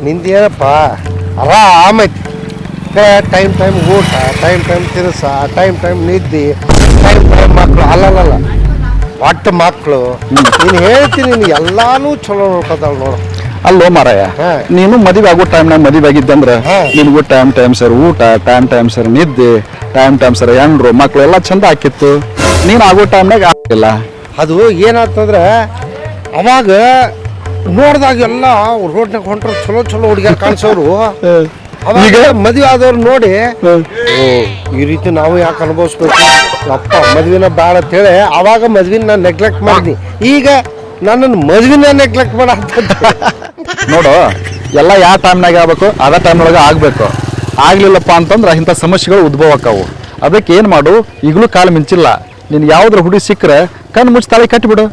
ನಿಂದೇನಪ್ಪ ಆರಾಮೈತಿ. Time ಊಟ, time ತಿರ್ಸ, time ನಿದ್ದೆ, time ಮಕ್ಕಳು. ಅಲ್ಲಲ್ಲ ಒಟ್ಟು ಮಕ್ಕಳು ನೀನು ಹೇಳ್ತೀನಿ, ನೀನು ಎಲ್ಲಾನು ಚಲೋ ನೋಡ್ಕೊತಾಳ ನೋಡು. ಅಲ್ಲೋ ಮಾರಾಯ, ನೀನು ಮದುವೆ ಆಗೋ ಟೈಮ್ನಾಗ ಮದುವೆ ಆಗಿದ್ದಂದ್ರೆ ನಿನ್ಗೂ ಟೈಮ್ ಸರ್ ಊಟ, ಟೈಮ್ ಸರ್ ನಿದ್ದೆ, ಟೈಮ್ ಸರ್ ಹೆಣ್ರು ಮಕ್ಳು ಎಲ್ಲ ಚಂದ ಹಾಕಿತ್ತು. ನೀನು ಆಗೋ ಟೈಮ್ನಾಗ ಆಗಿಲ್ಲ. ಅದು ಏನಾಗ್ತಂದ್ರೆ ಅವಾಗ ನೋಡ್ದಾಗ ಎಲ್ಲ ರೋಡ್ನಾಗ ಹೊಂಟ್ರು ಚಲೋ ಹುಡುಗಿಯರು ಕಾಣಿಸೋರು. ಅವಾಗ ಮದುವೆ ಆದವ್ರು ನೋಡಿ ಈ ರೀತಿ ನಾವು ಯಾಕೆ ಅನುಭವಿಸ್ಬೇಕು, ಅಪ್ಪ ಮದ್ವಿನ ಬೇಡ ಅಂತೇಳಿ ಅವಾಗ ಮದ್ವಿನ ನಾನು ನೆಗ್ಲೆಕ್ಟ್ ಮಾಡಿದ್ನಿ. ಈಗ ನನ್ನನ್ನು ಮದ್ವಿನ ನೆಗ್ಲೆಕ್ಟ್ ಮಾಡ ನೋಡು, ಎಲ್ಲ ಯಾವ ಟೈಮ್ನಾಗ ಆಗ್ಬೇಕು ಅದೇ ಟೈಮ್ನೊಳಗೆ ಆಗ್ಬೇಕು. ಆಗ್ಲಿಲ್ಲಪ್ಪ ಅಂತಂದ್ರೆ ಇಂಥ ಸಮಸ್ಯೆಗಳು ಉದ್ಭವ ಆಕಾವು. ಅದಕ್ಕೆ ಏನು ಮಾಡು, ಈಗಲೂ ಕಾಲು ಮಿಂಚಿಲ್ಲ. ನಿನ್ಗೆ ಯಾವ್ದ್ರ ಹುಡುಗಿ ಸಿಕ್ಕರೆ ಕಣ್ಣು ಮುಚ್ಚಿ ತಾಳಿ ಕಟ್ಟಿಬಿಡು.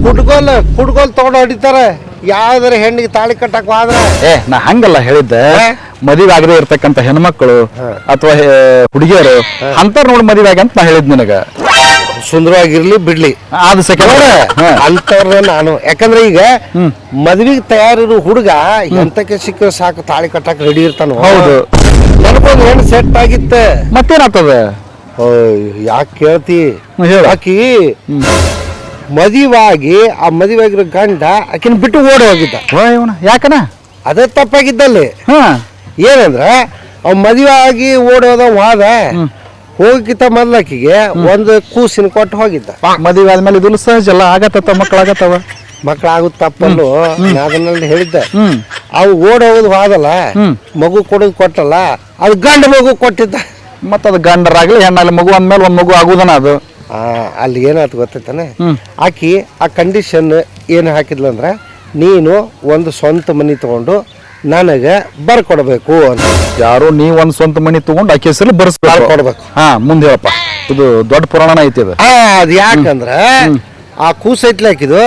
ಕುಡ್ಗೋಲ್ ತಗೊಂಡು ಹೊಡಿತಾರೆ ಯಾವ್ದಾರ ಹೆಣ್ಣಿಗೆ ತಾಳಿ ಕಟ್ಟಕ್ ಹೋದ್ರೆ. ನಾ ಹಂಗಲ್ಲ ಹೇಳಿದ್ದೆ, ಮದುವೆ ಆಗದೆ ಇರ್ತಕ್ಕಂಥ ಹೆಣ್ಮಕ್ಳು ಅಥವಾ ಹುಡುಗಿಯರು ಅಂತಾರ ನೋಡಿ ಮದುವೆ ಆಗಿ ಅಂತ ನಾ ಹೇಳಿದ್ ನಿನಗ. ಸುಂದರವಾಗಿರ್ಲಿ ಬಿಡ್ಲಿ ಅದು ಸೆಕೆಂಡ್ ಅಂತವ್ರೆ ನಾನು. ಯಾಕಂದ್ರೆ ಈಗ ಮದ್ವಿಗೆ ತಯಾರಿರೋ ಹುಡುಗ ಎಂತಕ್ಕೆ ಸಿಕ್ಕ ಸಾಕು ತಾಳಿ ಕಟ್ಟಕ್ ರೆಡಿ ಇರ್ತಾನ. ಹೌದು, ನನಗೊಂದು ಹೆಣ್ಣು ಸೆಟ್ ಆಗಿತ್ತೆ. ಮತ್ತೇನಾಗ್ತದ? ಯಾಕೆ ಕೇಳ್ತಿ? ಆಕಿ ಮದುವಾಗಿ ಆ ಮದುವಾಗಿರೋ ಗಂಡ ಆಕಿನ ಬಿಟ್ಟು ಓಡಿ ಹೋಗಿದ್ದ. ಯಾಕನ? ಅದೇ ತಪ್ಪಾಗಿದ್ದಲ್ಲಿ. ಏನಂದ್ರ ಅವ್ ಮದುವೆ ಆಗಿ ಓಡೋದ ವಾದ ಹೋಗಿತ್ತ ಮೊದ್ಲಾಕಿಗೆ ಒಂದು ಕೂಸಿನ ಕೊಟ್ಟು ಹೋಗಿದ್ದ. ಮದುವೆ ಆದ್ಮೇಲೆ ಇದು ಸಹಜ ಅಲ್ಲ, ಆಗತ್ತ ಮಕ್ಕಳಾಗತ್ತವ. ಮಕ್ಕಳಾಗುತ್ತ ತಪ್ಪಲ್ಲು ಅದನ್ನಲ್ಲಿ ಹೇಳಿದ್ದೆ. ಅವು ಓಡ್ ಹೋಗೋದು ವಾದಲ್ಲ, ಮಗು ಕೊಡೋದು ಕೊಟ್ಟಲ್ಲ, ಅದು ಗಂಡ ಮಗು ಕೊಟ್ಟಿದ್ದ. ಮತ್ತ ಅದು ಗಂಡರಾಗ್ಲಿ ಹೆಣ್ಣಲ್ಲಿ ಮಗು ಅಂದ್ಮೇಲೆ ಒಂದ್ ಮಗು ಆಗುದನ ಅದು. ಅಲ್ಲಿ ಏನಾಯ್ತು ಗೊತ್ತೈತಾನೆ, ಆಕಿ ಆ ಕಂಡೀಷನ್ ಏನು ಹಾಕಿದ್ಲಂದ್ರ ನೀನು ಒಂದು ಸ್ವಂತ ಮನಿ ತಗೊಂಡು ನನಗೆ ಬರ್ಕೊಡ್ಬೇಕು ಅಂತ. ಯಾರು ನೀವ್ ಒಂದ್ ಸ್ವಂತ ಮನಿ ತಗೊಂಡು ಆಕೆ ಹೆಸರು ಬರ್ಕೊಡ್ಬೇಕು. ಮುಂದೆ ಹೇಳಪ್ಪ, ಇದು ದೊಡ್ಡ ಪುರಾಣ ಐತಿ ಅದು. ಅದ್ ಯಾಕಂದ್ರ ಆ ಕೂಸ್ ಐತ್ಲಿ ಹಾಕಿದು,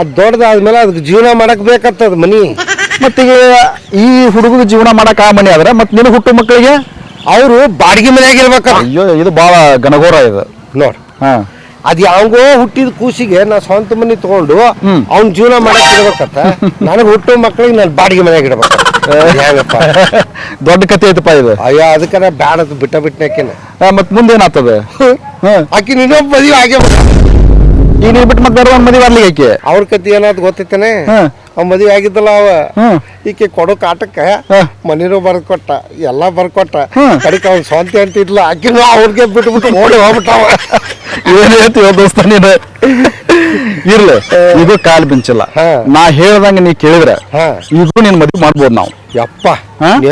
ಅದ್ ದೊಡ್ಡದಾದ್ಮೇಲೆ ಅದಕ್ಕೆ ಜೀವನ ಮಾಡಕ್ ಬೇಕಂತದ ಮನಿ. ಮತ್ತೀಗ ಈ ಹುಡುಗ ಜೀವನ ಮಾಡಕ್ ಆ ಮನಿ ಆದ್ರೆ ಮತ್ ನಿನ್ನ ಹುಟ್ಟು ಮಕ್ಕಳಿಗೆ ಅವರು ಬಾಡಿಗೆ ಮನೆಯಾಗ ಇರ್ಬೇಕ. ಅಯ್ಯೋ, ಇದು ಬಹಳ ಘನಘೋರ ಇದು ನೋಡ್. ಅದ್ ಯಾವಂಗೋ ಹುಟ್ಟಿದ ಕೂಸಿಗೆ ನಾ ಸ್ವಂತ ಮನಿ ತಗೊಂಡು ಅವ್ನ ಜೀವನ ಮಾಡಕ್ ಇಡ್ಬೇಕಂತ, ನನಗೆ ಹುಟ್ಟು ಮಕ್ಳಿಗೆ ನಾನು ಬಾಡಿಗೆ ಮನೆಯಾಗ ಇಡ್ಬೇಕ. ಹೇಗಪ್ಪ, ದೊಡ್ಡ ಕತೆ ಐತಪ್ಪ ಇದು. ಅಯ್ಯ, ಅದಕ್ಕೆ ಬ್ಯಾಡ ಬಿಟ್ಟಕಿನ. ಮತ್ ಮುಂದೇನಾಗ್ತದ? ಆಕಿ ಇನ್ನೊಬ್ಬ ಮದುವೆ ಆಗೇ ಈಗ ನೀ ಬಿಟ್ಟು ಮತ್ತೆ ಒಂದ್ ಮದುವೆ ಆಗ್ಲಿ ಆಕೆ. ಅವ್ರ ಕತಿ ಏನಾದ್ ಗೊತ್ತೈತೇನೆ, ಅವ್ ಮದುವೆ ಆಗಿದ್ದಲ್ಲ ಅವ ಈಕೆ ಕೊಡೋ ಕಾಟಕ್ಕ ಮನಿನೂ ಬರ್ಕೊಟ್ಟ, ಎಲ್ಲಾ ಬರ್ಕೊಟ್ಟ. ಕಡಿಕ ಅವ್ನ ಸ್ವಂತ ಅಂತಿದ್ಲ, ಆಕಿನೂ ಅವ್ರಿಗೆ ಬಿಟ್ಬಿಟ್ಟು ಓಡಿ ಹೋಗ್ಬಿಟ್ಟವ. ಏನ್ ಹೇಳ್ತೀವ ದೋಸ್ತ ನೀನು? ಇರ್ಲಿ, ಇದು ಕಾಲ್ ಬಿಂಚಿಲ್ಲ. ನಾ ಹೇಳ್ದಂಗ ನೀ ಕೇಳಿದ್ರೆ ಇದು ನಿನ್ ಮದ್ವೆ ಮಾಡ್ಬೋದು ನಾವು. ಯಪ್ಪ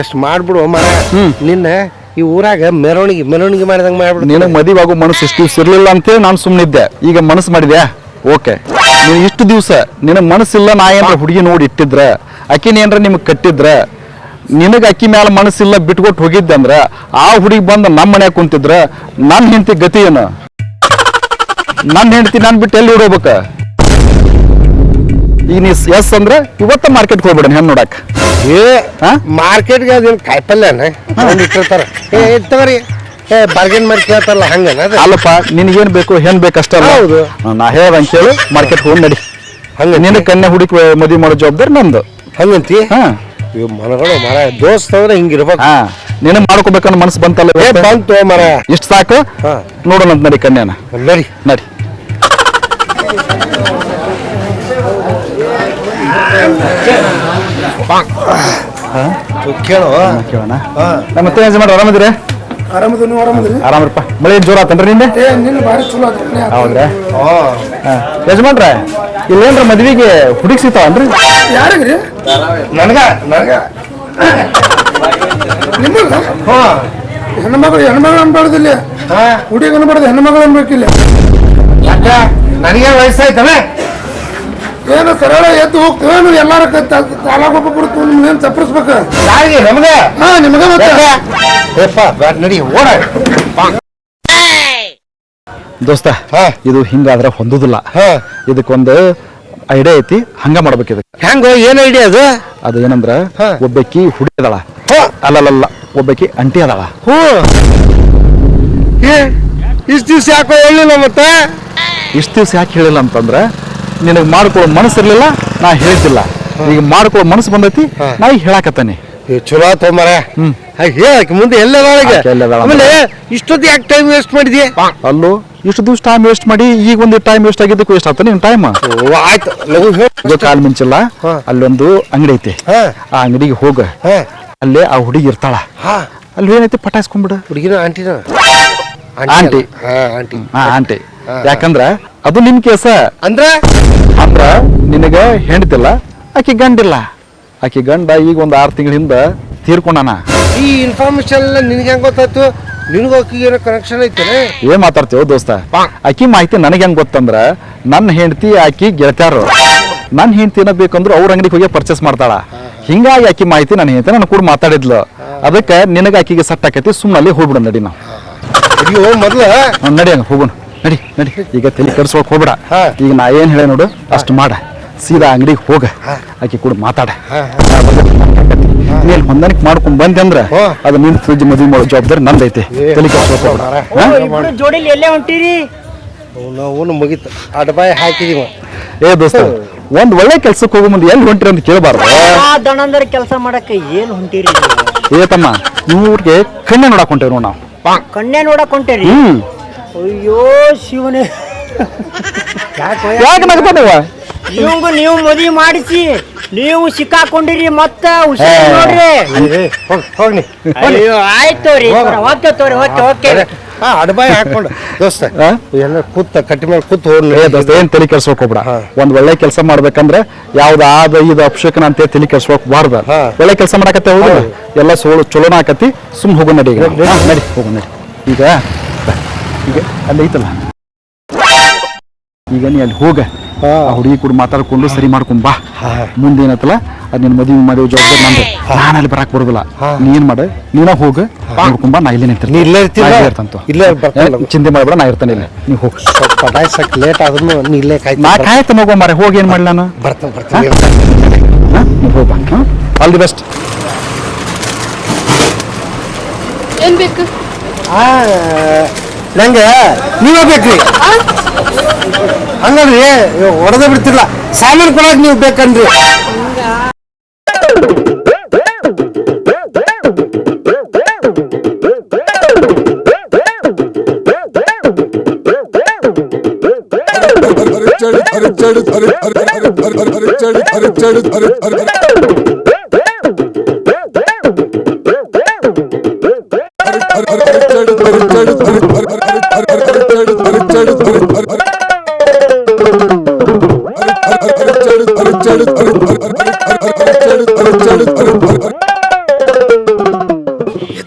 ಎಷ್ಟ್ ಮಾಡ್ಬಿಡು ಮರ. ನಿನ್ನ ಈ ಊರಾಗ ಮೆರವಣಿಗೆ ಮಾಡಿದಂಗ ಮಾಡ್ಬಿಡು. ನಿನಗ್ ಮದುವೆ ಆಗೋ ಮನಸ್ಸು ಇಷ್ಟು ದಿವ್ಸ ಇರ್ಲಿಲ್ಲ ಅಂತೇಳಿ ನಾನು ಸುಮ್ಮನಿದ್ದೆ. ಈಗ ಮನಸ್ಸು ಮಾಡಿದ್ಯಾ? ಓಕೆ. ನೀನು ಇಷ್ಟು ದಿವ್ಸ ನಿನಗ್ ಮನಸ್ಸಿಲ್ಲ, ನಾ ಏನ್ರ ಹುಡುಗಿ ನೋಡಿ ಇಟ್ಟಿದ್ರ, ಅಕ್ಕಿನ ಏನ್ರ ನಿಮಗ್ ಕಟ್ಟಿದ್ರ, ನಿನಗ ಅಕ್ಕಿ ಮ್ಯಾಲ ಮನಸ್ಸಿಲ್ಲ ಬಿಟ್ಕೊಟ್ಟು ಹೋಗಿದ್ದೆ ಅಂದ್ರ ಆ ಹುಡುಗಿ ಬಂದ ನಮ್ಮ ಮನ್ಯಾಗ ಕುಂತಿದ್ರ ನನ್ನ ಹೆಂಡತಿ ಗತಿ ಏನು? ನನ್ನ ಹೆಂಡತಿ ನಾನು ಬಿಟ್ಟು ಎಲ್ಲಿ ಹೊಡೋಬೇಕ? ಈಗ ನೀ ಎಸ್ ಅಂದ್ರೆ ಇವತ್ತ ಮಾರ್ಕೆಟ್ಗೆ ಹೋಗ್ಬಿಡ ಹೆಣ್ಣು ನೋಡಕ್. ಮಾರ್ಕೆಟ್ಗೆ ಅದೇನು ಕಾಯಿಪಲ್ಯನ ಇಟ್ಟಿರ್ತಾರ, ತಗೋರಿ ಬಾರ್ಗೇನ್ ಮಾಡಿ ಕೇಳ್ತಾರಲ್ಲ ಹಂಗ. ಅಲ್ಲಪ್ಪ, ನಿನಗೇನ್ ಬೇಕು ಹೆಣ್ ಬೇಕಷ್ಟ. ಹೌದು, ನಾ ಹೇಳ್ದಂಗೆ ಕೇಳು, ಮಾರ್ಕೆಟ್ ಹೋಗಿ ನಡಿ. ಹಂಗ ನಿನ್ನ ಕನ್ಯಾ ಹುಡುಕಿ ಮದುವೆ ಮಾಡೋ ಜವಾಬ್ದಾರಿ ನಂದು. ಹಂಗಂತಿ? ಮನಗಳು ಮರ ದೋಸ್ತ ಅಂದ್ರೆ ಹಿಂಗಿರ್ಬೇಕು. ನೀನು ಮಾಡ್ಕೋಬೇಕನ್ನೋ ಮನಸ್ಸು ಬಂತಲ್ಲ? ಬಂತು ಮರ. ಇಷ್ಟು ಸಾಕು, ನೋಡೋಣಂತ ನಡಿ ಕನ್ಯಾನ. ನಡಿ ನಡಿ. ಕೇಳೋಣ. ಮತ್ತೆ ಯಜಮಾನ್ರ ಆರಾಮದಿರಿ? ಆರಾಮ್ರಪ್ಪ. ಮಳೆ ಜೋರ ಆತನ್ರಿ ನಿನ್ನೆ? ಹೌದ್ರಾ? ಯಜಮಾನ್ರ, ಇಲ್ಲೇನ್ರ ಮದ್ವಿಗೆ ಹುಡುಗಿ ಸಿಗ್ತಾವನ್ರಿ? ಯಾರಿಗ್ರಿ? ನನಗ ಹೆಣ್ಮಗಳು ಅನ್ಬಾರ್ದಿಲ್ಲ, ಹುಡುಗಿ ಅನ್ಬಾರ್ದು, ಹೆಣ್ಮಗಳು ಅನ್ಬೇಕಿಲ್ಲ. ನನಗೆ ವಯಸ್ಸಾಯ್ತವೆ. ಏನು ಸರಳ ಎದ್ದು ಹೋಗ್ತೇವೆ ಎಲ್ಲಾರ ತಾಲಾಗೊಬ್ಬರು ನಿಮ್ಗೇನು ಚಪ್ಪರಿಸ್ಬೇಕು? ನಮ್ಗೆ ನಿಮಗೆ ನಡಿ ಓಡ. ದೋಸ್ತ, ಇದು ಹಿಂಗಾದ್ರೆ ಹೊಂದುದಿಲ್ಲ. ಇದಕ್ಕೊಂದು ಐಡಿಯಾ ಐತಿ, ಹಂಗ ಮಾಡ್ಬೇಕು. ಇದಕ್ಕೆ ಹೆಂಗ? ಏನ್ ಐಡಿಯಾ ಅದು? ಅದು ಏನಂದ್ರ, ಒಬ್ಬಾಕಿ ಹುಡುಗಿ ಅದಾಳ, ಅಲ್ಲಲ್ಲ ಒಬ್ಬಾಕಿ ಅಂಟಿ ಅದಾಳ. ಇಷ್ಟ ದಿವ್ಸ ಯಾಕೋ ಹೇಳಿಲ್ಲ? ಮತ್ತೆ ಇಷ್ಟ ದಿವ್ಸ ಯಾಕೆ ಹೇಳಿಲ್ಲ ಅಂತಂದ್ರ, ನಿನಗೆ ಮಾಡ್ಕೊಳ್ಳೋ ಮನಸ್ಸಿರ್ಲಿಲ್ಲ, ನಾ ಹೇಳ್ತಿಲ್ಲ. ಈಗ ಮಾಡ್ಕೊಳ್ಳೋ ಮನಸ್ಸು ಬಂದೈತಿ ನಾ ಈಗ ಹೇಳಾಕತ್ತಾನೆ. ಚಲೋ ಆತ ಮರ. ಹೇಳಕ್ಕೆ ಮುಂದೆ ಎಲ್ಲದೊಳಗೆ ಆಮೇಲೆ ಇಷ್ಟೊತ್ತು ಯಾಕೆ ಟೈಮ್ ವೇಸ್ಟ್ ಮಾಡಿದ್ಯಾ? ಅಲ್ಲೂ ಇಷ್ಟು ದಿವಸ ಟೈಮ್ ವೇಸ್ಟ್ ಮಾಡಿ ಈಗ ಒಂದು ಟೈಮ್ ವೇಸ್ಟ್ ಆಗಿದ್ದಕ್ಕೆ ವೇಸ್ಟ್ ಆಗ್ತಾನೆ ನಿನ್ ಟೈಮ್. ಆಯ್ತು ಲಘು ಹೇಳು. ಕಾಲ್ ಮಿಂಚಿಲ್ಲ, ಅಲ್ಲೊಂದು ಅಂಗಡಿ ಐತಿ, ಆ ಅಂಗಡಿಗೆ ಹೋಗ, ಅಲ್ಲೇ ಆ ಹುಡುಗಿ ಇರ್ತಾಳ, ಅಲ್ಲಿ ಏನೈತಿ ಪಟಾಯಿಸ್ಕೊಂಡ್ಬಿಡ. ಹುಡುಗಿನ ಆಂಟಿನ ಆಂಟಿ ಆಂಟಿ ಯಾಕಂದ್ರ ಅದು ನಿಮ್ ಕೇಸ ಅಂದ್ರ ಅಂದ್ರ ನಿನಗ ಹೆಂಡತಿಲ್ಲ, ಆಕಿ ಗಂಡಿಲ್ಲ. ಆಕಿ ಗಂಡ ಈಗ ಒಂದು 6 ತಿಂಗಳ ಹಿಂದ ತೀರ್ಕೊಂಡಾನ. ಈ ಇನ್ಫಾರ್ಮೇಶನ್ ಎಲ್ಲ ನಿನ್ಗೆ ಹೆಂಗ್ ಗೊತ್ತಾಯ್ತು? ನಿನಗೂ ಆಕಿಗೆ ಏನೋ ಕನೆಕ್ಷನ್ ಐತೇನೆ? ಏನ್ ಮಾತಾಡ್ತೇವ ದೋಸ್ತ? ಆಕಿ ಮಾಹಿತಿ ನನಗೆ ಹೆಂಗ್ ಗೊತ್ತಂದ್ರ ನನ್ನ ಹೆಂಡತಿ ಆಕಿ ಗೆಳತ್ಯಾರು, ನನ್ನ ಹೆಂಡತಿನ ಬೇಕಂದ್ರೆ ಅವ್ರ ಅಂಗಡಿಗೆ ಹೋಗಿ ಪರ್ಚೇಸ್ ಮಾಡ್ತಾಳ. ಹಿಂಗಾಗಿ ಆಕಿ ಮಾಹಿತಿ ನನ್ನ ಹೆಂಡತಿ ನನ್ನ ಕೂಡ ಮಾತಾಡಿದ್ಲು. ಅದಕ್ಕೆ ನಿನಗ ಆಕಿಗೆ ಸಟ್ ಆಕೈತಿ, ಸುಮ್ಮನೆ ಹೋಗ್ಬಿಡ ನಡಿ. ನಾವು ಅಯ್ಯೋ ಮೊದ್ಲ ನಡಿ ಹಂಗ ಹೋಗೋಣ, ನಡಿ ನಡಿ. ಈಗ ತಲೆ ಕೆಡ್ಸ್ಕೊಳಕ್ ಹೋಗ್ಬಿಡ. ಈಗ ನಾ ಏನ್ ಹೇಳ ನೋಡು ಅಷ್ಟು ಮಾಡ, ಸೀದಾ ಅಂಗಡಿಗೆ ಹೋಗ, ಆಕಿ ಕೂಡ ಮಾತಾಡ. ನೀನ್ ಹೊಂದಾಣಿಕೆ ಮಾಡ್ಕೊಂಡ್ ಬಂದೆ ಅಂದ್ರ ಅದು ನಿನ್ ಫ್ರಿಜ್ ಮದುವೆ ಮಾಡೋ ಜವಾಬ್ದಾರಿ ನಂದೈತಿ. ತಲೆ ಕೆಡ್ಸ್ಕೊಳಕ್ ಹೋಗ್ಬಿಡ. ಜೋಡಿಲಿ ಎಲ್ಲೇ ಹೊಂಟಿರಿ? ನಾವು ಮುಗಿತು ಅಡ್ಬಾಯ್ ಹಾಕಿದೀವ. ಏ ದೋಸ್ತ, ಒಂದ್ ಒಳ್ಳೆ ಕೆಲ್ಸಕ್ಕೆ ಹೋಗೋ ಮುಂದೆ ಎಲ್ಲಿ ಹೊಂಟಿರಿ ಅಂತ ಕೇಳಬಾರ್ದು. ದಣಂದರ ಕೆಲಸ ಮಾಡಕ್ಕ ಏನ್ ಹೊಂಟಿರಿ? ಏ ತಮ್ಮ, ಇವ್ರಿಗೆ ಕಣ್ಣೆ ನೋಡಕ್ ಹೊಂಟೇವ್ ನೋಡ್ ನಾವು. ಕಣ್ಣೆ ನೋಡಕ್ ಹೊಂಟೇರಿ? ಅಯ್ಯೋ ಶಿವನೇ, ಯಾಕೆ ನಗ್ತಾನವ? ಇವಂಗು ನೀವು ಮದುವೆ ಮಾಡಿಸಿ ನೀವು ಸಿಕ್ಕಾಕೊಂಡಿರಿ, ಮತ್ತ ಹುಷಾರ್ ನೋಡ್ರಿ. ಹೋಗ್ನಿ. ಅಯ್ಯೋ ಆಯ್ತು ರೀ, ಓಕೆ ತೋರಿ, ಓಕೆ. ಅಡ್ಬಾಯ್ ಹಾಕೊಂಡು ದೋಸ್ತ ಎಲ್ಲ ಕೂತ ಕಟ್ಟಿ ಮೇಲೆ ಕೂತ್ ಹೋಗ್ಲಿ. ದೋಸ್ತ ಏನ್ ತಲೆ ಕೆಡ್ಸ್ಕೊಕ್ ಹೋಗ್ಬಿಡ. ಒಂದ್ ಒಳ್ಳೆ ಕೆಲಸ ಮಾಡ್ಬೇಕಂದ್ರೆ ಯಾವ್ದಾದ ಇದು ಅಪಶಕನ ಅಂತ ತಲೆ ಕೆಡ್ಸ್ಕೊಕ್ಬಾರ್ದ. ಒಳ್ಳೆ ಕೆಲಸ ಮಾಡಕತ್ತೆ ಹೋಗ, ಎಲ್ಲ ಚಲೋನ ಆಕತಿ. ಸುಮ್ ಹೋಗೋ ನಡಿ, ನಡಿ ಹೋಗೋ ನಡಿ. ಈಗ ಅಲ್ಲಿ ಐತಲ್ಲ, ಈಗ ನೀ ಅಲ್ಲಿ ಹೋಗ, ಆ ಹುಡುಗಿ ಕೂಡ ಮಾತಾಡ್ಕೊಂಡು ಸರಿ ಮಾಡ್ಕೊಂಡ್ ಬಾ. ಮುಂದೇನತ್ತಲ್ಲ ಅದ್ ನಿನ್ ಮದುವೆ ಮಾಡೋ ಜವಾಬ್ದಾರಿ ನಂದು. ನಾನು ಅಲ್ಲಿ ಬರಾಕ್ ಬರೋದಿಲ್ಲ. ನೀ ಏನ್ ಮಾಡ, ನೀನ ಹೋಗ ನೋಡ್ಕೊಂಡ್ ಬಾ. ನಾ ಇಲ್ಲೇ ನಿಂತಿರ್ತೀನಿ, ಇಲ್ಲೇ ಇರ್ತಂತ. ಚಿಂತೆ ಮಾಡ್ಬೇಡ, ನಾ ಇರ್ತಾನೆ ಇಲ್ಲ. ನೀ ಹೋಗ್. ಪಟಾಯಿಸಕ್ ಲೇಟ್ ಆದ್ರೂ ನೀ ಇಲ್ಲೇ ನಾ ಕಾಯ್ತಾನ ಹೋಗೋ ಮಾರೆ. ಹೋಗಿ ಏನ್ ಮಾಡ್ಲಿ ನಾನು? ಬರ್ತೀನಿ. ಹೋಗ್ ಬಾ. All the best. ಏನ್ ಬೇಕು? ನಂಗೆ ನೀವೇ ಬೇಕ್ರಿ. ಹಂಗಲ್ರಿ, ಹೊಡೆದ ಬಿಡ್ತಿರ್ಲ, ಸಾಮಾನು ಕೊಡಕ್ ನೀವು ಬೇಕನ್ರಿ.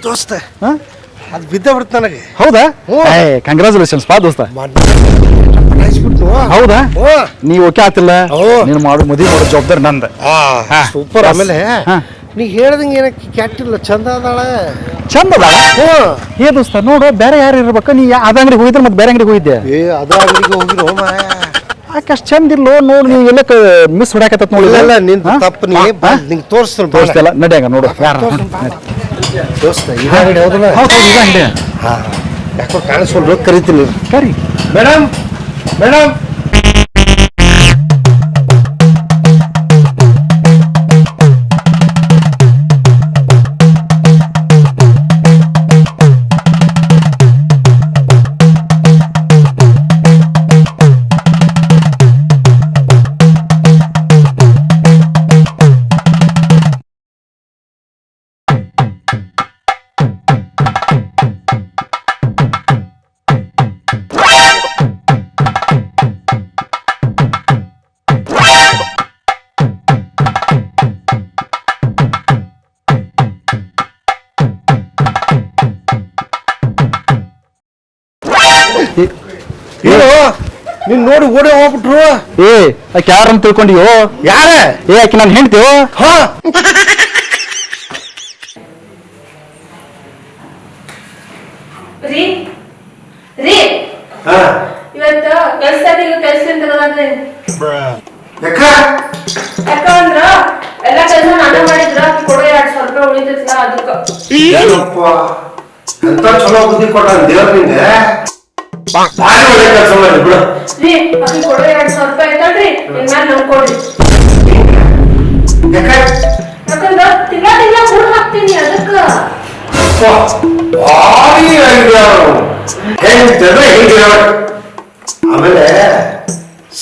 ದೋಸ್ತ ಅದು ಬಿದ್ದ ಬಿಡ್ತ ನನಗೆ. ಹೌದಾ? ಕಂಗ್ರಾಚುಲೇಷನ್ಸ್ ಪಾ ದೋಸ್ತ. ಹೌದಾ? ನೀ ಓಕೆ ಆತಿಲ್ಲ, ನೀನು ಮಾಡೋ ಮದುವೆ ಮಾಡೋ ಜವಾಬ್ದಾರಿ ನಂದ. ಸೂಪರ್. ಆಮೇಲೆ ನೀ ಹೇಳ್ದಂಗೆ ಏನಕ್ಕೆ ಕ್ಯಾಟಿಲ್ಲ, ಚಂದ ಅದಾಳ. ಚಂದ ಅದಾಳ? ಏ ದೋಸ್ತ ನೋಡು, ಬೇರೆ ಯಾರು ಇರ್ಬೇಕ? ನೀ ಅದ ಅಂಗಡಿಗೆ ಹೋಗಿದ್ರೆ ಮತ್ತೆ ಬೇರೆ ಅಂಗಡಿಗೆ ಹೋಗಿದ್ದೆ? ಅದ ಅಂಗಡಿಗೆ ಹೋಗಿರೋ ಮಾಯ, ಯಾಕೆ ಅಷ್ಟು ಚಂದ ಇಲ್ಲೋ ನೋಡಿ. ನೀವು ಎಲ್ಲ ಮಿಸ್ ಹೊಡ್ಯಾಕತ್ತ ನೋಡಿ. ನಿನ್ ತಪ್ಪು. ನಿಂಗೆ ತೋರಿಸ್ತಲ್ಲ, ನಡಿಯಾಗ ನೋಡು. ದೋಸ್ತ ಈಗ ಅಂಗಡಿ ಹೌದಲ್ಲ? ಯಾಕೋ ಕಾಣಿಸ್ಕೊಂಡು ಕರಿತೀನಿ. ಕರಿ ಮೇಡಮ್, ಮೇಡಮ್. ನೀನ್ ನೋಡಿ ಓಡಿ ಹೋಗ್ಬಿಟ್ರು. ಏ ಆಕೆ ಯಾರಂತ ತಿಳ್ಕೊಂಡಿಯೋ? ಯಾರ? ಏ ಆಕೆ ನಾನು ಹೇಳ್ತೀವೋ? ಇವತ್ತು ಕೆಲ್ಸದಿಂದ ಯಾಕಂದ್ರ ಎಲ್ಲಾ ಕೆಲಸ ನಾನೇ ಮಾಡಿದ್ರ ಕೊಡೋ 200 ರೂಪಾಯಿ ಉಳಿತೈತಿಲ್ಲ ಅದಕ್ಕ. ಎಂತ ಚಲೋ ಬುದ್ಧಿ ಕೊಟ್ಟ ದೇವ್ರ ನಿಂಗೆ. ಕೆಲಸ ಮಾಡಿ ಬಿಡು. ಕೊಡೋ 200 ರೂಪಾಯಿ ಐತಲ್ರಿ, ಇನ್ಮೇಲೆ ನಂಬ್ಕೊಡ್ರಿ. ಯಾಕಂದ್ರ ತಿಂಗಳ ಕೂಡ್ ಹಾಕ್ತೀನಿ ಅದಕ್ಕ. ಭಾರಿ ಆಮೇಲೆ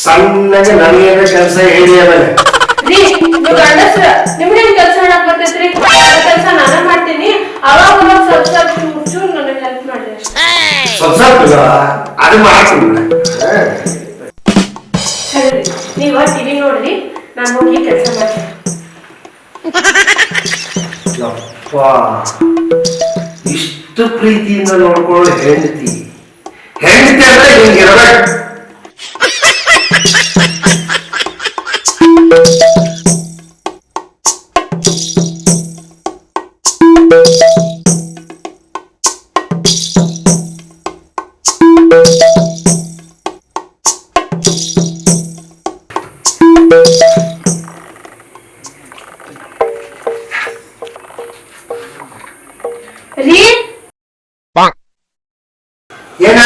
ಸಣ್ಣಗೆ ನನಗೆ ಕೆಲಸ ಹೇಳಿ ಆಮೇಲೆ ರೀ ನೀವು ಗಂಡಸ್ರ ನಿಮ್ಗೇನ್ ಕೆಲಸ ಮಾಡಕ್ ಬರ್ತೈತ್ರಿ? ಕೆಲಸ ನಾನೇ ಮಾಡ್ತೀನಿ. ಅವಾಗ ಸ್ವಲ್ಪ ಸ್ವಲ್ಪ ಚೂರ್ ನನಗೆ ಹೆಲ್ಪ್ ಮಾಡ್ರಿ ಅಷ್ಟೇ. ಸ್ವಲ್ಪ ಅದು ಮಾಡ್ತೀನಿ. ಸರಿ ನೀವ ಟಿವಿ ನೋಡ್ರಿ, ನಾನು ಹೋಗಿ ಕೆಲಸ ಮಾಡ್ತೀನಿ. ಇಷ್ಟು ಪ್ರೀತಿಯಿಂದ ನೋಡ್ಕೊಳ್ಳೋ ಹೆಂಡತಿ ಅಂದ್ರೆ ಹಿಂಗಿರ್ಬೇಕು. ರೀ ಏನ